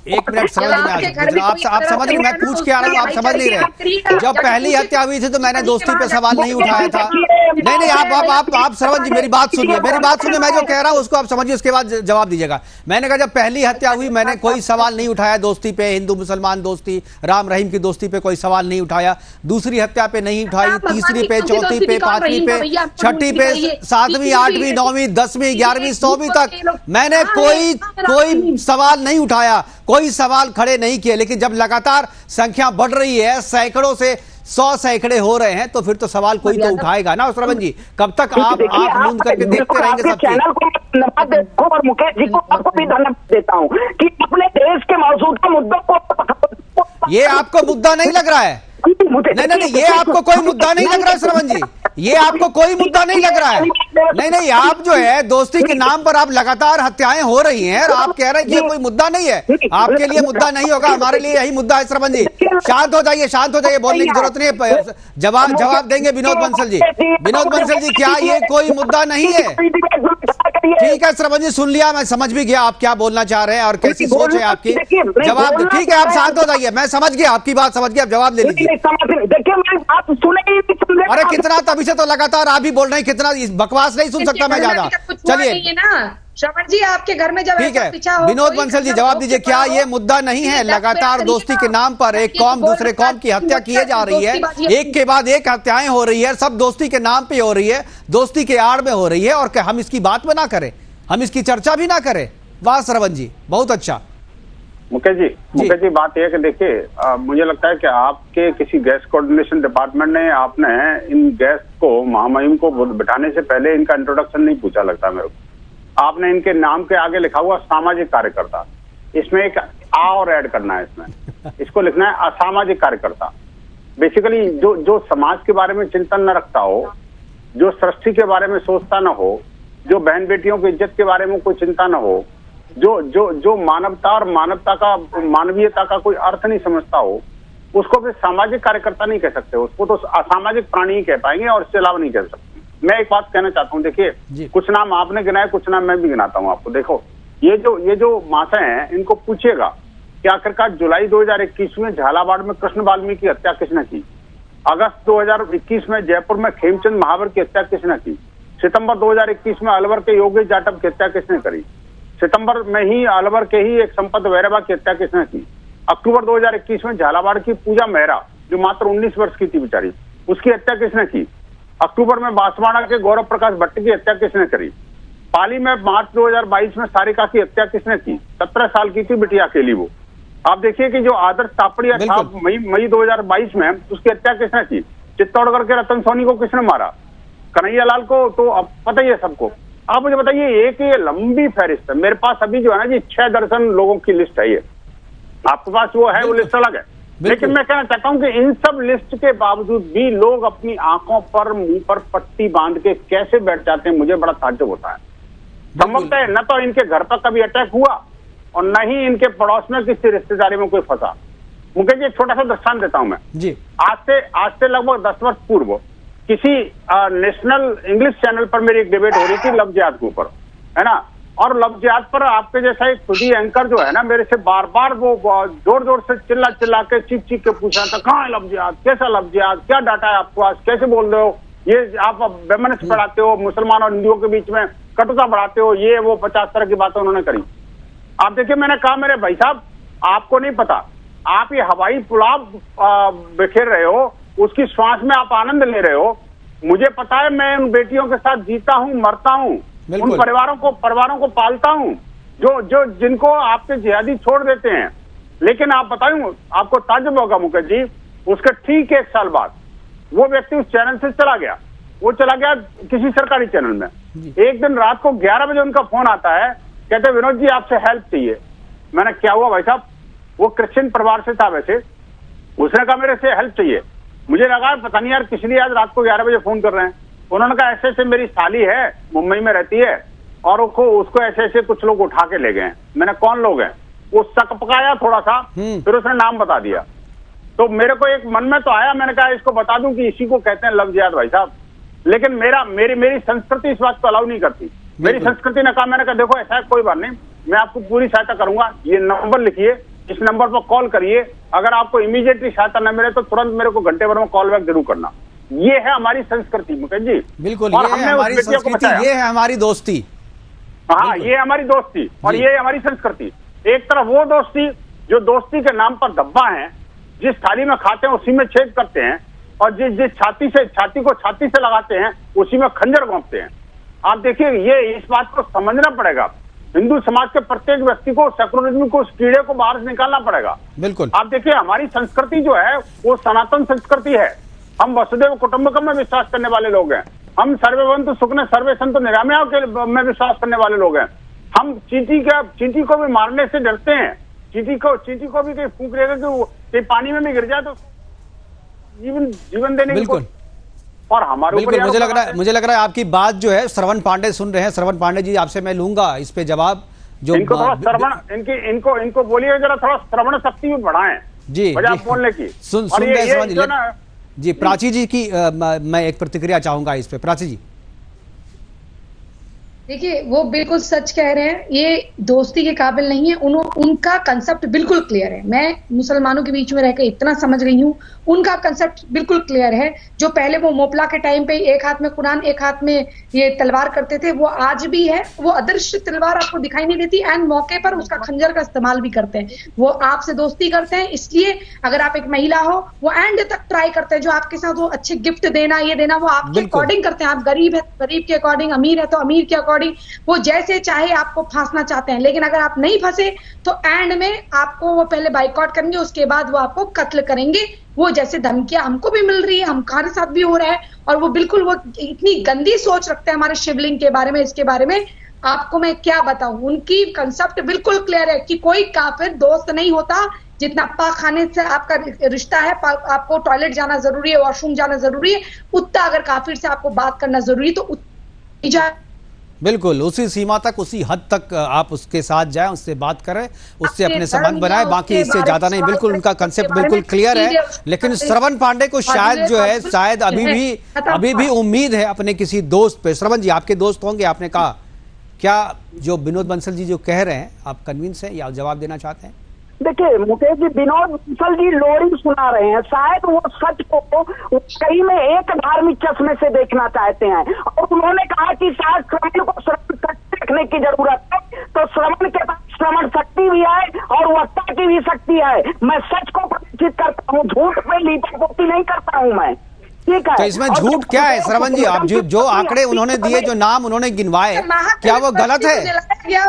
एक मिनट श्रवण जी, आप समझ मैं पूछ के आ रहा हूँ, आप समझ नहीं रहे। जब पहली हत्या हुई थी तो मैंने दोस्ती पे सवाल नहीं उठाया था, नहीं, आप श्रवण जी मेरी बात सुनिए, मैं जो कह रहा हूं उसको आप समझिए, उसके बाद जवाब दीजिएगा। मैंने कहा जब पहली हत्या हुई मैंने कोई सवाल नहीं उठाया दोस्ती पे, हिंदू मुसलमान दोस्ती, राम रहीम की दोस्ती पे कोई सवाल नहीं उठाया। दूसरी हत्या पे नहीं उठाई, तीसरी पे, चौथी पे, पांचवी पे, छठी पे, 7वीं, 8वीं, 9वीं, 10वीं, 11वीं, 100वीं तक मैंने कोई सवाल नहीं उठाया, कोई सवाल खड़े नहीं किए। लेकिन जब लगातार संख्या बढ़ रही है, सैकड़ों से 100 सैकड़े हो रहे हैं, तो फिर तो सवाल कोई तो उठाएगा ना श्रवण जी। कब तक आप मूंद करके देखते रहेंगे सब चैनल को धन्यवाद देता हूं और मुकेश जी को आपको भी धन्यवाद देता हूं कि अपने देश के मौजूदा मुद्दों को। ये आपको मुद्दा नहीं लग रहा है? नहीं, ये आपको कोई मुद्दा नहीं लग रहा है श्रवण जी, ये आपको कोई मुद्दा नहीं लग रहा है? नहीं, आप जो है दोस्ती के नाम पर आप लगातार हत्याएं हो रही हैं और आप कह रहे हैं कि ये कोई मुद्दा नहीं है। आपके लिए मुद्दा नहीं होगा, हमारे लिए यही मुद्दा है श्रवण जी। शांत हो जाइए, बोलने की जरूरत नहीं है। जवाब देंगे विनोद बंसल जी। विनोद बंसल जी, क्या ये कोई मुद्दा नहीं है? ठीक है श्रवण जी, सुन लिया, मैं समझ भी गया आप क्या बोलना चाह रहे हैं और कैसी सोच है आपकी। जवाब ठीक है, आप शांत हो जाइए, मैं समझ गया आपकी बात, समझ गया, आप जवाब ले लीजिए। देखिए मेरी बात सुने। अरे कितना, तभी से तो लगातार आप भी बोल रहे हैं, कितना बकवास नहीं सुन सकता मैं ज्यादा। चलिए श्रवण जी, आपके घर में जब ठीक है, विनोद बंसल जी जवाब दीजिए, क्या ये मुद्दा नहीं है? लगातार दोस्ती के नाम पर एक कौम दूसरे कौम की हत्या किए जा रही है, एक के बाद एक हत्याएं हो रही है, सब दोस्ती के नाम पे हो रही है, दोस्ती के आड़ में हो रही है, और हम इसकी बात में ना करें, हम इसकी चर्चा भी ना करें? वाह श्रवण जी, बहुत अच्छा। मुकेश जी बात यह कि देखिए, मुझे लगता है कि आपके किसी गैस कोऑर्डिनेशन डिपार्टमेंट ने आपने इन गैस को, महामहिम को बिठाने से पहले इनका इंट्रोडक्शन नहीं पूछा लगता मेरे को। आपने इनके नाम के आगे लिखा हुआ सामाजिक कार्यकर्ता, इसमें एक आ और ऐड करना है, इसमें इसको लिखना है असामाजिक कार्यकर्ता। बेसिकली जो समाज के बारे में चिंतन न रखता हो, जो सृष्टि के बारे में सोचता न हो, जो बहन बेटियों की इज्जत के बारे में कोई चिंता न हो, जो मानवता और मानवीयता का कोई अर्थ नहीं समझता हो, उसको फिर सामाजिक कार्यकर्ता नहीं कह सकते, उसको तो असामाजिक प्राणी ही कह पाएंगे और इससे अलावा नहीं कह सकते। मैं एक बात कहना चाहता हूँ, देखिए कुछ नाम आपने गिनाए, कुछ नाम मैं भी गिनाता हूँ आपको। देखो ये जो माता हैं, इनको पूछिएगा कि आखिरकार जुलाई 2021 में झालावाड़ में कृष्ण वाल्मीकि की हत्या किसने की? अगस्त 2021 में जयपुर में खेमचंद महावर की हत्या किसने की? सितंबर 2021 में अलवर के योगेश जाटव की हत्या किसने करी? सितंबर में ही अलवर के ही एक संपत वैरवा की हत्या किसने की? अक्टूबर 2021 में झालावाड़ की पूजा मेहरा, जो मात्र 19 वर्ष की थी बेचारी, उसकी हत्या किसने की? अक्टूबर में बांसवाड़ा के गौरव प्रकाश भट्ट की हत्या किसने करी? पाली में मार्च 2022 में सारिका की हत्या किसने की? 17 साल की थी बिटिया अकेली वो। आप देखिए कि जो आदर्श तापड़िया था मई 2022 में, उसकी हत्या किसने की? चित्तौड़गढ़ के रतन सोनी को किसने मारा? कन्हैया लाल को तो अब पता ही है सबको। आप मुझे बताइए, एक ये लंबी फहरिस्त है, मेरे पास अभी जो है ना जी 6 दर्जन लोगों की लिस्ट है। ये आपके पास वो है, वो लिस्ट अलग है, लेकिन मैं कहना चाहता हूं कि इन सब लिस्ट के बावजूद भी लोग अपनी आंखों पर, मुंह पर पट्टी बांध के कैसे बैठ जाते हैं, मुझे बड़ा ताज्जुब होता है। संभवतः न तो इनके घर पर कभी अटैक हुआ और न ही इनके पड़ोस में किसी रिश्तेदारी में कोई फंसा। मुकेश जी, एक छोटा सा दृष्टांत देता हूं मैं जी। आज से लगभग 10 वर्ष पूर्व किसी नेशनल इंग्लिश चैनल पर मेरी एक डिबेट हो रही थी लव जिहाद के ऊपर, है ना। और लव जिहाद पर आपके जैसा एक खुदी एंकर जो है ना, मेरे से बार बार वो जोर जोर से चिल्ला के चीख के पूछा था, कहाँ है लव जिहाद, कैसा लव जिहाद, क्या डाटा है आपके पास, कैसे बोल रहे हो, ये आप वेमनिस्ट बढ़ाते हो, मुसलमान और हिंदुओं के बीच में कटुता बढ़ाते हो, ये वो 50 तरह की बातें उन्होंने करी। आप देखिए, मैंने कहा मेरे भाई साहब, आपको नहीं पता, आप ये हवाई पुलाव बिखेर रहे हो, उसकी श्वास में आप आनंद ले रहे हो। मुझे पता है, मैं उन बेटियों के साथ जीता हूं, मरता हूं, उन परिवारों को पालता हूं जो जिनको आपके जिहादी छोड़ देते हैं। लेकिन आप बताऊं, आपको ताज्जुब होगा मुकेश जी, उसके ठीक 1 साल बाद वो व्यक्ति उस चैनल से चला गया। वो चला गया किसी सरकारी चैनल में। एक दिन रात को 11 बजे उनका फोन आता है, कहते विनोद जी आपसे हेल्प चाहिए। मैंने, क्या हुआ भाई साहब? वो क्रिश्चियन परिवार से था वैसे। उसने कहा मेरे से हेल्प चाहिए। मुझे लगा पता नहीं यार किस लिए आज रात को 11 बजे फोन कर रहे हैं। उन्होंने कहा ऐसे ऐसे मेरी साली है, मुंबई में रहती है, और उसको ऐसे ऐसे कुछ लोग उठा के ले गए। मैंने, कौन लोग हैं? वो शक पकाया थोड़ा सा, फिर उसने नाम बता दिया। तो मेरे को एक मन में तो आया, मैंने कहा इसको बता दूं कि इसी को कहते हैं लव जिहाद भाई साहब। लेकिन मेरी संस्कृति इस बात को अलाउ नहीं करती। मेरी संस्कृति ने कहा, मैंने कहा देखो ऐसा है, कोई बात नहीं, मैं आपको पूरी सहायता करूंगा, ये नंबर लिखिए, इस नंबर पर कॉल करिए, अगर आपको इमीडिएटली सहायता न मिले तो तुरंत मेरे को घंटे भर में कॉल बैक जरूर करना। ये है हमारी संस्कृति मुकेश जी। बिल्कुल, और ये है हमने उस हमारी बेटियों को संस्कृति, बचाया। ये है हमारी दोस्ती। हाँ, ये हमारी दोस्ती और जी। ये हमारी संस्कृति। एक तरफ वो दोस्ती जो दोस्ती के नाम पर धब्बा है, जिस थाली में खाते हैं उसी में छेद करते हैं, और जिस छाती से लगाते हैं उसी में खंजर घोंपते हैं। आप देखिए, ये इस बात को समझना पड़ेगा। हिंदू समाज के प्रत्येक व्यक्ति को सेकुलरिज्म को, उस कीड़े को बाहर से निकालना पड़ेगा। बिल्कुल, आप देखिए, हमारी संस्कृति जो है वो सनातन संस्कृति है। हम वसुदेव कुटुंबकम में विश्वास करने वाले लोग हैं। हम सर्वेभवन्तु सुखिनः सर्वे सन्तु निरामया में विश्वास करने वाले लोग हैं। हम चींटी को भी मारने से डरते हैं। चींटी को भी कहीं फूंक देगा कि पानी में भी गिर जाए तो जीवन देने की। बिल्कुल, और हमारे बिल्कुल, मुझे लग रहा है आपकी बात जो है श्रवण पांडे सुन रहे हैं। श्रवण पांडे जी, आपसे मैं लूंगा इस पे जवाब। जो इनको थोड़ा श्रवण, इनको बोलिए जरा, थोड़ा श्रवण शक्ति भी बढ़ाएं जी बोलने की। सुन रहे जी। प्राची जी की मैं एक प्रतिक्रिया चाहूंगा इस पे। प्राची जी, देखिए, वो बिल्कुल सच कह रहे हैं, ये दोस्ती के काबिल नहीं है। उनका कंसेप्ट बिल्कुल क्लियर है। मैं मुसलमानों के बीच में रहकर इतना समझ रही हूँ, उनका कंसेप्ट बिल्कुल क्लियर है। जो पहले वो मोपला के टाइम पे एक हाथ में कुरान एक हाथ में ये तलवार करते थे, वो आज भी है। वो अदृश्य तलवार आपको दिखाई नहीं देती, एंड मौके पर उसका खंजर का इस्तेमाल भी करते हैं। वो आपसे दोस्ती करते हैं, इसलिए अगर आप एक महिला हो, वो एंड तक ट्राई करते हैं। जो आपके साथ वो अच्छे गिफ्ट देना, ये देना, वो आपके अकॉर्डिंग करते हैं। आप गरीब है, गरीब के अकॉर्डिंग, अमीर है तो अमीर के अकॉर्डिंग, वो जैसे चाहे आपको फांसना चाहते हैं। लेकिन अगर आप नहीं फंसे तो एंड में आपको वो पहले बाइकआउट करेंगे, उसके बाद वो आपको कत्ल करेंगे। वो जैसे धमकियां हमको भी मिल रही है, हमारे साथ भी हो रहा है, और वो बिल्कुल वो इतनी गंदी सोच रखते हैं हमारे शिवलिंग के बारे में। इसके बारे में आपको मैं क्या बताऊं, उनकी कंसेप्ट बिल्कुल क्लियर है कि कोई काफिर दोस्त नहीं होता। जितना पाक खाने से आपका रिश्ता है, आपको टॉयलेट जाना जरूरी है, वॉशरूम जाना जरूरी है, उतना अगर काफिर से आपको बात करना जरूरी तो बिल्कुल उसी सीमा तक, उसी हद तक आप उसके साथ जाएं, उससे बात करें, उससे अपने संबंध बनाए, बाकी इससे ज्यादा नहीं। बिल्कुल उनका कंसेप्ट बिल्कुल क्लियर है। लेकिन श्रवण पांडे को शायद अभी भी उम्मीद है अपने किसी दोस्त पे। श्रवण जी, आपके दोस्त होंगे, आपने कहा, क्या जो विनोद बंसल जी जो कह रहे हैं आप कन्विंस हैं या जवाब देना चाहते हैं? देखिए मुकेश जी, विनोद बंसल जी लोरी सुना रहे हैं। शायद वो सच को कहीं में एक धार्मिक चश्मे से देखना चाहते हैं, और उन्होंने कहा कि शायद श्रवण को श्रवण शक्ति रखने की जरूरत है। तो श्रवण के पास श्रवण शक्ति भी है और वक्ता की भी शक्ति है। मैं सच को प्रतिष्ठित करता हूँ, झूठ पे लीपापोती नहीं करता हूँ मैं। ठीक है, तो इसमें झूठ क्या है श्रवण जी? आप जो आंकड़े उन्होंने दिए, जो नाम उन्होंने गिनवाए, क्या वो गलत है?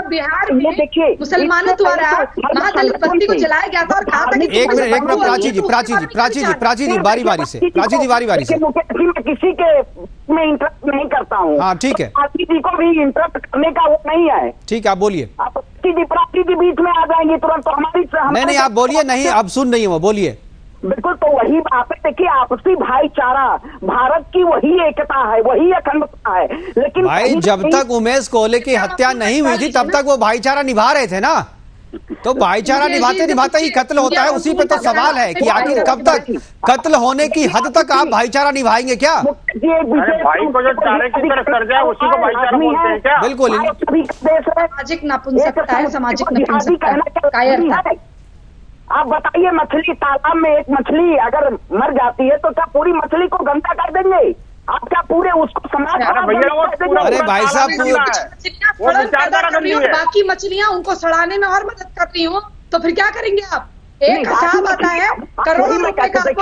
बिहार में देखिए, मुसलमानों द्वारा महादलित बस्ती को जलाया गया था और कहा था कि एक मिनट प्राची जी बारी बारी से मैं किसी के में इंटरेस्ट नहीं करता हूँ। हाँ ठीक है, प्राची जी को भी इंटरेस्ट करने का वो नहीं है। ठीक है, आप बोलिए। आप प्राची जी बीच में आ जाएंगी तुरंत, तो हमारी नहीं आप बोलिए। नहीं, अब सुन रही है वो, बोलिए। बिल्कुल, तो वही बात है। देखिए, आपसी भाईचारा भारत की वही एकता है, वही अखंडता है। लेकिन भाई, जब तक उमेश कोहले की हत्या नहीं हुई थी तब तक वो भाईचारा निभा रहे थे ना। तो भाईचारा निभाते ही कत्ल होता है। उसी पे तो सवाल है कि आखिर कब तक, कत्ल होने की हद तक आप भाईचारा निभाएंगे क्या? भाई को जो चारे की तरफ कर जाए उसी को भाईचारा बोलते हैं क्या? बिल्कुल, सामाजिक नपुंसकता है, सामाजिक नपुंसकता। आप बताइए, मछली तालाब में एक मछली अगर मर जाती है तो क्या पूरी मछली को गंदा कर देंगे? आप क्या पूरे उसको समाज? अरे भाई साहब, बाकी मछलियां उनको सड़ाने में और मदद कर रही हो, तो फिर क्या करेंगे आप? एक कसाब आता है, करोड़ों रुपए का कसाब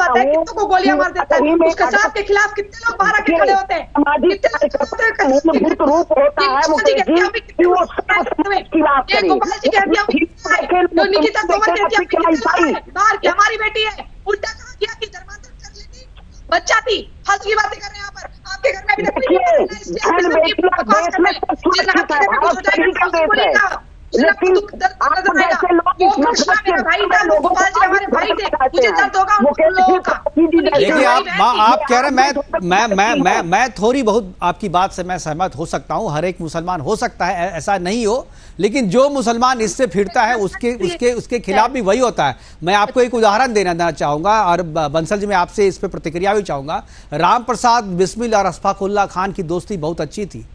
आता है, कितनों को गोलियां मार देता है। उस कसाब के खिलाफ कितने लोग बाहर आके खड़े होते हैं? निकिता तोमर कहती हमारी बेटी है, उल्टा कहा गया कि धर्मांतर कर लेती, बच्चा थी, फालतू की बातें कर रहे हैं। यहाँ पर आपके घर में देखिए, आप कह रहे हैं, मैं थोड़ी बहुत आपकी बात से मैं सहमत हो सकता हूं। हर एक मुसलमान हो सकता है ऐसा नहीं हो, लेकिन जो मुसलमान इससे फिरता है उसके खिलाफ भी वही होता है। मैं आपको एक उदाहरण देना चाहूंगा, और बंसल जी मैं आपसे इस पर प्रतिक्रिया भी चाहूंगा। राम प्रसाद बिस्मिल और अशफाकुल्ला खान की दोस्ती बहुत अच्छी थी,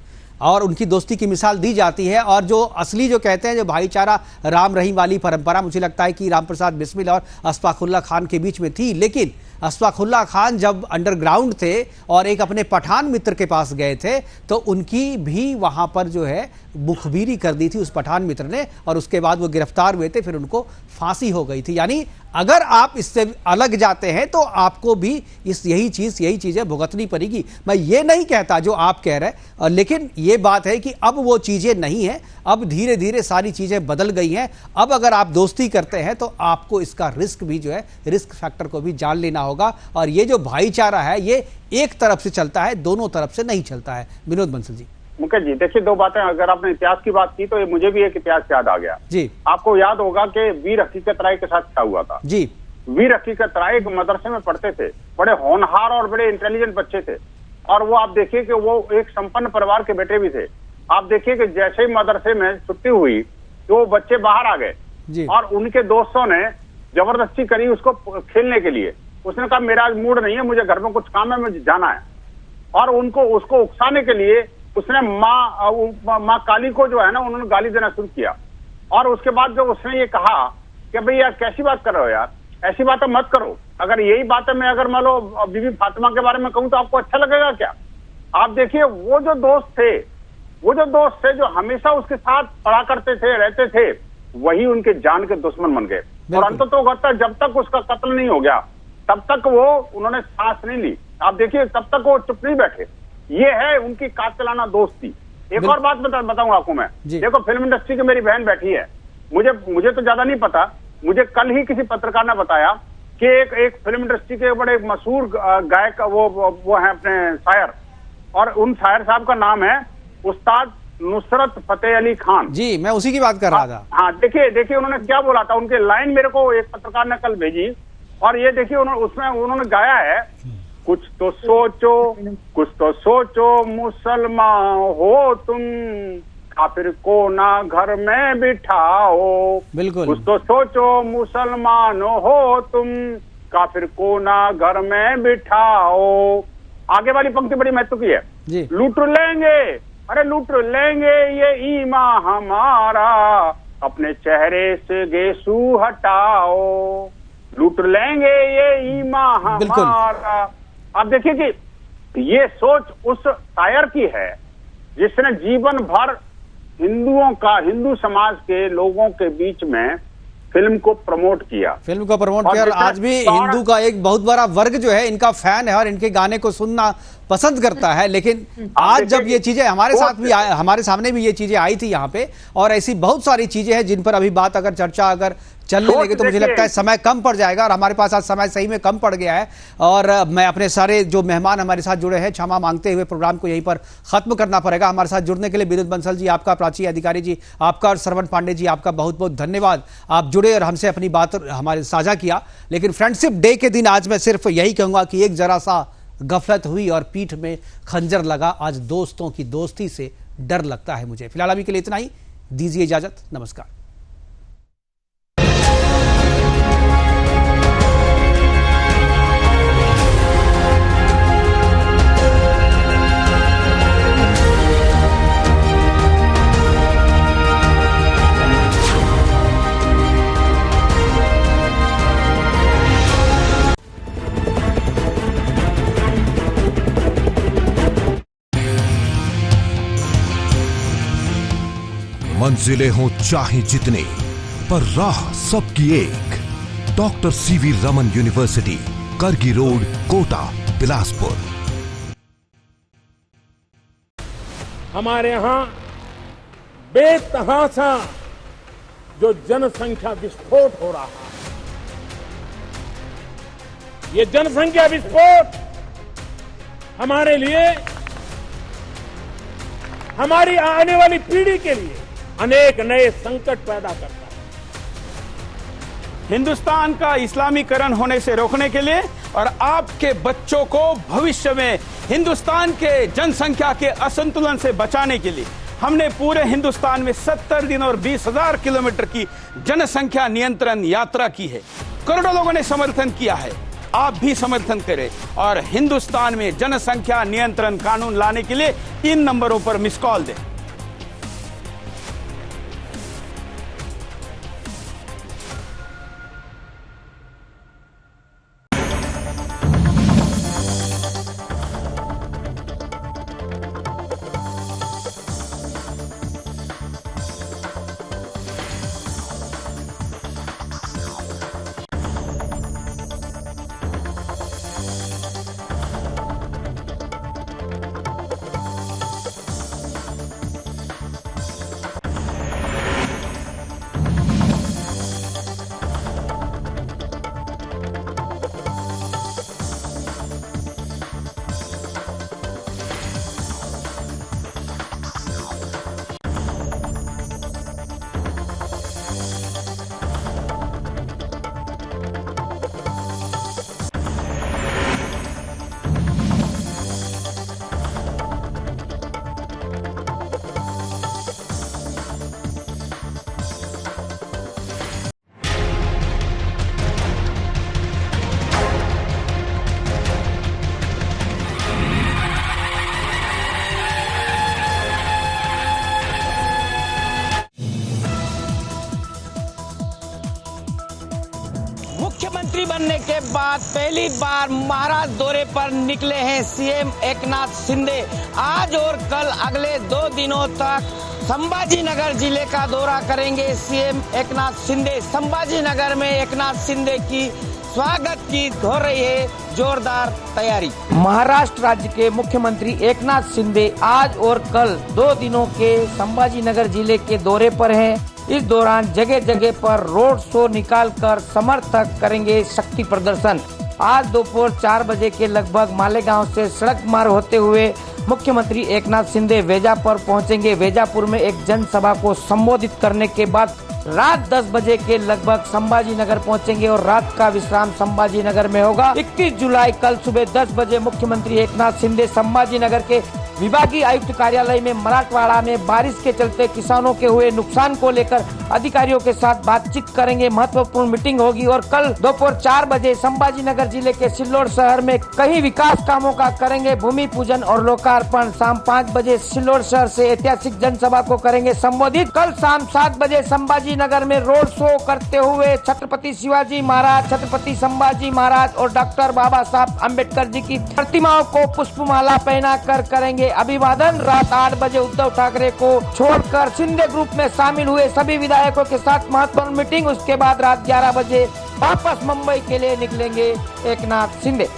और उनकी दोस्ती की मिसाल दी जाती है। और जो असली जो कहते हैं जो भाईचारा राम रहीम वाली परंपरा, मुझे लगता है कि राम प्रसाद बिस्मिल और अशफाकुल्ला खान के बीच में थी। लेकिन अशफाकुल्लाह खान जब अंडरग्राउंड थे और एक अपने पठान मित्र के पास गए थे तो उनकी भी वहां पर जो है मुखबिरी कर दी थी उस पठान मित्र ने, और उसके बाद वो गिरफ्तार हुए थे, फिर उनको फांसी हो गई थी। यानी अगर आप इससे अलग जाते हैं तो आपको भी यही चीजें भुगतनी पड़ेगी। मैं ये नहीं कहता जो आप कह रहे हैं, लेकिन ये बात है कि अब वो चीजें नहीं है, अब धीरे धीरे सारी चीजें बदल गई हैं। अब अगर आप दोस्ती करते हैं तो आपको इसका रिस्क भी जो है, रिस्क फैक्टर को भी जान लेना होगा। और ये जो भाईचारा है ये एक तरफ से चलता है, दोनों तरफ से नहीं चलता है। विनोद बंसल जी। मुकेश जी, देखिए दो बातें, अगर आपने इतिहास की बात की तो मुझे भी एक इतिहास याद आ गया जी। आपको याद होगा कि वीर हकीकत राय के साथ क्या हुआ था जी। वीर हकीकत राय एक मदरसे में पढ़ते थे, बड़े होनहार और बड़े इंटेलिजेंट बच्चे थे, और वो आप देखिए कि वो एक संपन्न परिवार के बेटे भी थे। आप देखिए कि जैसे ही मदरसे में छुट्टी हुई तो वो बच्चे बाहर आ गए और उनके दोस्तों ने जबरदस्ती करी उसको खेलने के लिए। उसने कहा मेरा आज मूड नहीं है, मुझे घर में कुछ काम है, मुझे जाना है। और उनको उसको उकसाने के लिए उसने माँ काली को जो है ना, उन्होंने गाली देना शुरू किया। और उसके बाद जब उसने ये कहा कि भाई यार कैसी बात कर रहे हो यार, ऐसी बातें मत करो, अगर यही बातें मैं अगर मान लो बीबी फातिमा के बारे में कहूं तो आपको अच्छा लगेगा क्या? आप देखिए वो जो दोस्त थे जो हमेशा उसके साथ पढ़ा करते थे, रहते थे, वही उनके जान के दुश्मन बन गए। और अंततः जब तक उसका कत्ल नहीं हो गया तब तक उन्होंने सांस नहीं ली। आप देखिए तब तक वो चुप नहीं बैठे। ये है उनकी कातिलाना दोस्ती। एक और बात बताऊंगा आपको मैं। देखो फिल्म इंडस्ट्री की मेरी बहन बैठी है, मुझे तो ज्यादा नहीं पता, मुझे कल ही किसी पत्रकार ने बताया कि एक फिल्म इंडस्ट्री के बड़े मशहूर गायक वो है अपने शायर, और उन शायर साहब का नाम है उस्ताद नुसरत फतेह अली खान जी। मैं उसी की बात कर रहा था। हाँ, देखिए उन्होंने क्या बोला था, उनके लाइन मेरे को एक पत्रकार ने कल भेजी, और ये देखिए उसमें उन्होंने गाया है, कुछ तो सोचो मुसलमान हो तुम, काफिर को ना घर में बिठाओ। बिल्कुल। कुछ तो सोचो मुसलमान हो तुम, काफिर को ना घर में बिठाओ। आगे वाली पंक्ति बड़ी महत्व की है जी। लूट लेंगे, अरे लूट लेंगे ये ईमान हमारा, अपने चेहरे से गेसू हटाओ। लूट लेंगे ये ईमान हमारा। आप देखिए कि ये सोच उस शायर की है जिसने जीवन भर हिंदू समाज के लोगों के बीच में फिल्म को प्रमोट किया और आज भी हिंदू का एक बहुत बड़ा वर्ग जो है इनका फैन है और इनके गाने को सुनना पसंद करता है। लेकिन आज जब ये चीजें हमारे सामने भी ये चीजें आई थी यहाँ पे, और ऐसी बहुत सारी चीजें हैं जिन पर अभी बात अगर चर्चा अगर चलने लगे तो मुझे लगता है समय कम पड़ जाएगा, और हमारे पास आज समय सही में कम पड़ गया है। और मैं अपने सारे जो मेहमान हमारे साथ जुड़े हैं क्षमा मांगते हुए प्रोग्राम को यहीं पर खत्म करना पड़ेगा। हमारे साथ जुड़ने के लिए विनोद बंसल जी आपका, प्राची अधिकारी जी आपका, और श्रवण पांडे जी आपका बहुत बहुत धन्यवाद। आप जुड़े और हमसे अपनी बात हमारे साझा किया। लेकिन फ्रेंडशिप डे के दिन आज मैं सिर्फ यही कहूंगा कि एक जरा सा गफलत हुई और पीठ में खंजर लगा। आज दोस्तों की दोस्ती से डर लगता है मुझे। फिलहाल अभी के लिए इतना ही, दीजिए इजाजत, नमस्कार। मंजिलें हों चाहे जितने, पर राह सबकी एक। डॉक्टर सीवी रमन यूनिवर्सिटी, करगी रोड, कोटा, बिलासपुर। हमारे यहां बेतहाशा जो जनसंख्या विस्फोट हो रहा है, ये जनसंख्या विस्फोट हमारे लिए, हमारी आने वाली पीढ़ी के लिए अनेक नए संकट पैदा करता है। हिंदुस्तान का इस्लामीकरण होने से रोकने के लिए और आपके बच्चों को भविष्य में हिंदुस्तान के जनसंख्या के असंतुलन से बचाने के लिए हमने पूरे हिंदुस्तान में 70 दिन और 20,000 किलोमीटर की जनसंख्या नियंत्रण यात्रा की है। करोड़ों लोगों ने समर्थन किया है, आप भी समर्थन करें और हिंदुस्तान में जनसंख्या नियंत्रण कानून लाने के लिए इन नंबरों पर मिस कॉल दें। बनने के बाद पहली बार महाराष्ट्र दौरे पर निकले हैं सीएम एकनाथ शिंदे। आज और कल अगले 2 दिनों तक संभाजी नगर जिले का दौरा करेंगे सीएम एकनाथ शिंदे। संभाजी नगर में एकनाथ शिंदे की स्वागत की हो रही है जोरदार तैयारी। महाराष्ट्र राज्य के मुख्यमंत्री एकनाथ शिंदे आज और कल 2 दिनों के संभाजी नगर जिले के दौरे पर हैं। इस दौरान जगह जगह पर रोड शो निकालकर समर्थक करेंगे शक्ति प्रदर्शन। आज दोपहर 4 बजे के लगभग मालेगांव से सड़क मार्ग होते हुए मुख्यमंत्री एकनाथ शिंदे वेजापुर पहुंचेंगे। वेजापुर में एक जनसभा को संबोधित करने के बाद रात 10 बजे के लगभग संभाजी नगर पहुंचेंगे और रात का विश्राम संभाजी नगर में होगा। 21 जुलाई कल सुबह 10 बजे मुख्यमंत्री एकनाथ शिंदे संभाजी नगर के विभागीय आयुक्त कार्यालय में मराठवाड़ा में बारिश के चलते किसानों के हुए नुकसान को लेकर अधिकारियों के साथ बातचीत करेंगे। महत्वपूर्ण मीटिंग होगी और कल दोपहर 4 बजे संभाजी नगर जिले के सिल्लोड शहर में कई विकास कामों का करेंगे भूमि पूजन और लोकार्पण। शाम 5 बजे सिल्लोड शहर से ऐतिहासिक जनसभा को करेंगे संबोधित। कल शाम 7 बजे संभाजी नगर में रोड शो करते हुए छत्रपति शिवाजी महाराज, छत्रपति संभाजी महाराज और डॉक्टर बाबा साहब अम्बेडकर जी की प्रतिमाओं को पुष्पमाला पहना कर करेंगे अभिवादन। रात 8 बजे उद्धव ठाकरे को छोड़कर शिंदे ग्रुप में शामिल हुए सभी विधायकों के साथ महत्वपूर्ण मीटिंग। उसके बाद रात 11 बजे वापस मुंबई के लिए निकलेंगे एकनाथ शिंदे।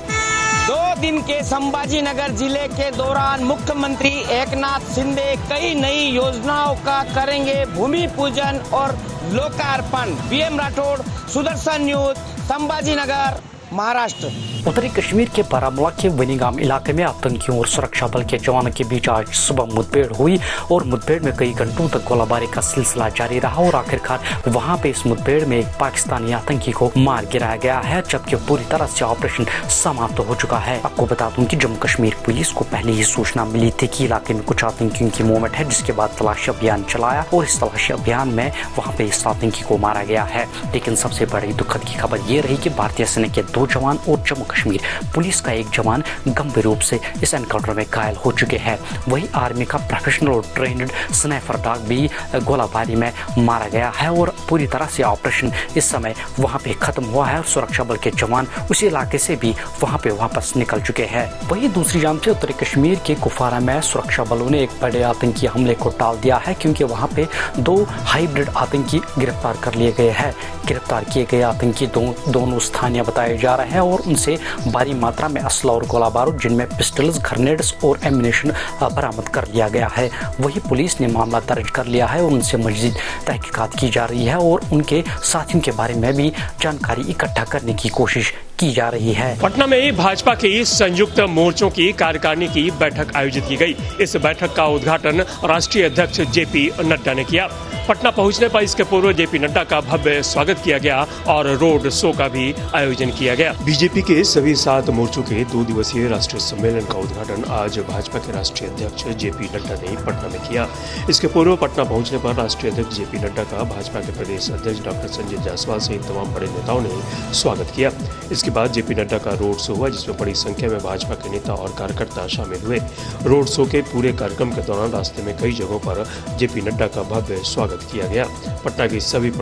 2 दिन के संभाजी नगर जिले के दौरान मुख्यमंत्री एकनाथ शिंदे कई नई योजनाओं का करेंगे भूमि पूजन और लोकार्पण। BM Rathore, Sudarshan news, Sambhaji Nagar, Maharashtra. उत्तरी कश्मीर के बारामूला के वनीगाम इलाके में आतंकियों और सुरक्षा बल के जवानों के बीच आज सुबह मुठभेड़ हुई और मुठभेड़ में कई घंटों तक गोलाबारी का सिलसिला जारी रहा और आखिरकार वहां पे इस मुठभेड़ में एक पाकिस्तानी आतंकी को मार गिराया गया है, जबकि पूरी तरह से ऑपरेशन समाप्त हो चुका है। आपको बता दूं कि जम्मू कश्मीर पुलिस को पहले ही सूचना मिली थी कि इलाके में कुछ आतंकियों की मूवमेंट है, जिसके बाद तलाशी अभियान चलाया और इस तलाशी अभियान में वहाँ पे इस आतंकी को मारा गया है। लेकिन सबसे बड़ी दुखद की खबर ये रही कि भारतीय सेना के 2 जवान और जम्मू कश्मीर पुलिस का 1 जवान गंभीर रूप से इस एनकाउंटर में घायल हो चुके हैं। वही आर्मी का प्रोफेशनल और ट्रेन्ड स्नाइपर डॉग भी गोलाबारी में मारा गया है और पूरी तरह से ऑपरेशन इस समय वहां पे खत्म हुआ है और सुरक्षा बल के जवान उसी इलाके से भी वहां पे वापस निकल चुके हैं। वही दूसरी जानब से उत्तरी कश्मीर के कुफवारा में सुरक्षा बलों ने एक बड़े आतंकी हमले को टाल दिया है, क्योंकि वहां पे 2 हाइब्रिड आतंकी गिरफ्तार कर लिए गए हैं। गिरफ्तार किए गए आतंकी दोनों स्थानीय बताए जा रहे हैं और उनसे भारी मात्रा में असला और गोला बारूद, जिनमें पिस्टल्स, ग्रेनेड्स और एम्यूनेशन बरामद कर लिया गया है। वही पुलिस ने मामला दर्ज कर लिया है और उनसे मजीद तहकीकात की जा रही है और उनके साथियों के बारे में भी जानकारी इकट्ठा करने की कोशिश की जा रही है। पटना में भाजपा की संयुक्त मोर्चों की कार्यकारिणी की बैठक आयोजित की गई। इस बैठक का उद्घाटन राष्ट्रीय अध्यक्ष जेपी नड्डा ने किया। पटना पहुंचने पर इसके पूर्व जेपी नड्डा का भव्य स्वागत किया गया और रोड शो का भी आयोजन किया गया। बीजेपी के सभी 7 मोर्चों के 2 दिवसीय राष्ट्रीय सम्मेलन का उद्घाटन आज भाजपा के राष्ट्रीय अध्यक्ष जेपी नड्डा ने पटना में किया। इसके पूर्व पटना पहुंचने पर राष्ट्रीय अध्यक्ष जेपी नड्डा का भाजपा के प्रदेश अध्यक्ष डॉक्टर संजय जायसवाल सहित तमाम बड़े नेताओं ने स्वागत किया। इसके बाद जेपी नड्डा का रोड शो हुआ, जिसमें बड़ी संख्या में भाजपा के नेता और कार्यकर्ता शामिल हुए। रोड शो के पूरे कार्यक्रम के दौरान रास्ते में कई जगहों पर जेपी नड्डा का भव्य स्वागत किया गया। पटना की सभी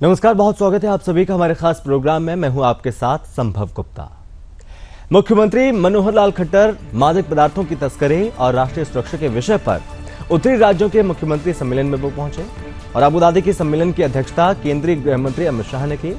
नमस्कार, बहुत स्वागत है आप सभी का हमारे खास प्रोग्राम में। मैं हूं आपके साथ संभव गुप्ता। मुख्यमंत्री मनोहर लाल खट्टर मादक पदार्थों की तस्करी और राष्ट्रीय सुरक्षा के विषय पर उत्तरी राज्यों के मुख्यमंत्री सम्मेलन में वो पहुंचे और अबू धाबी के सम्मेलन की अध्यक्षता केंद्रीय गृह मंत्री अमित शाह ने की।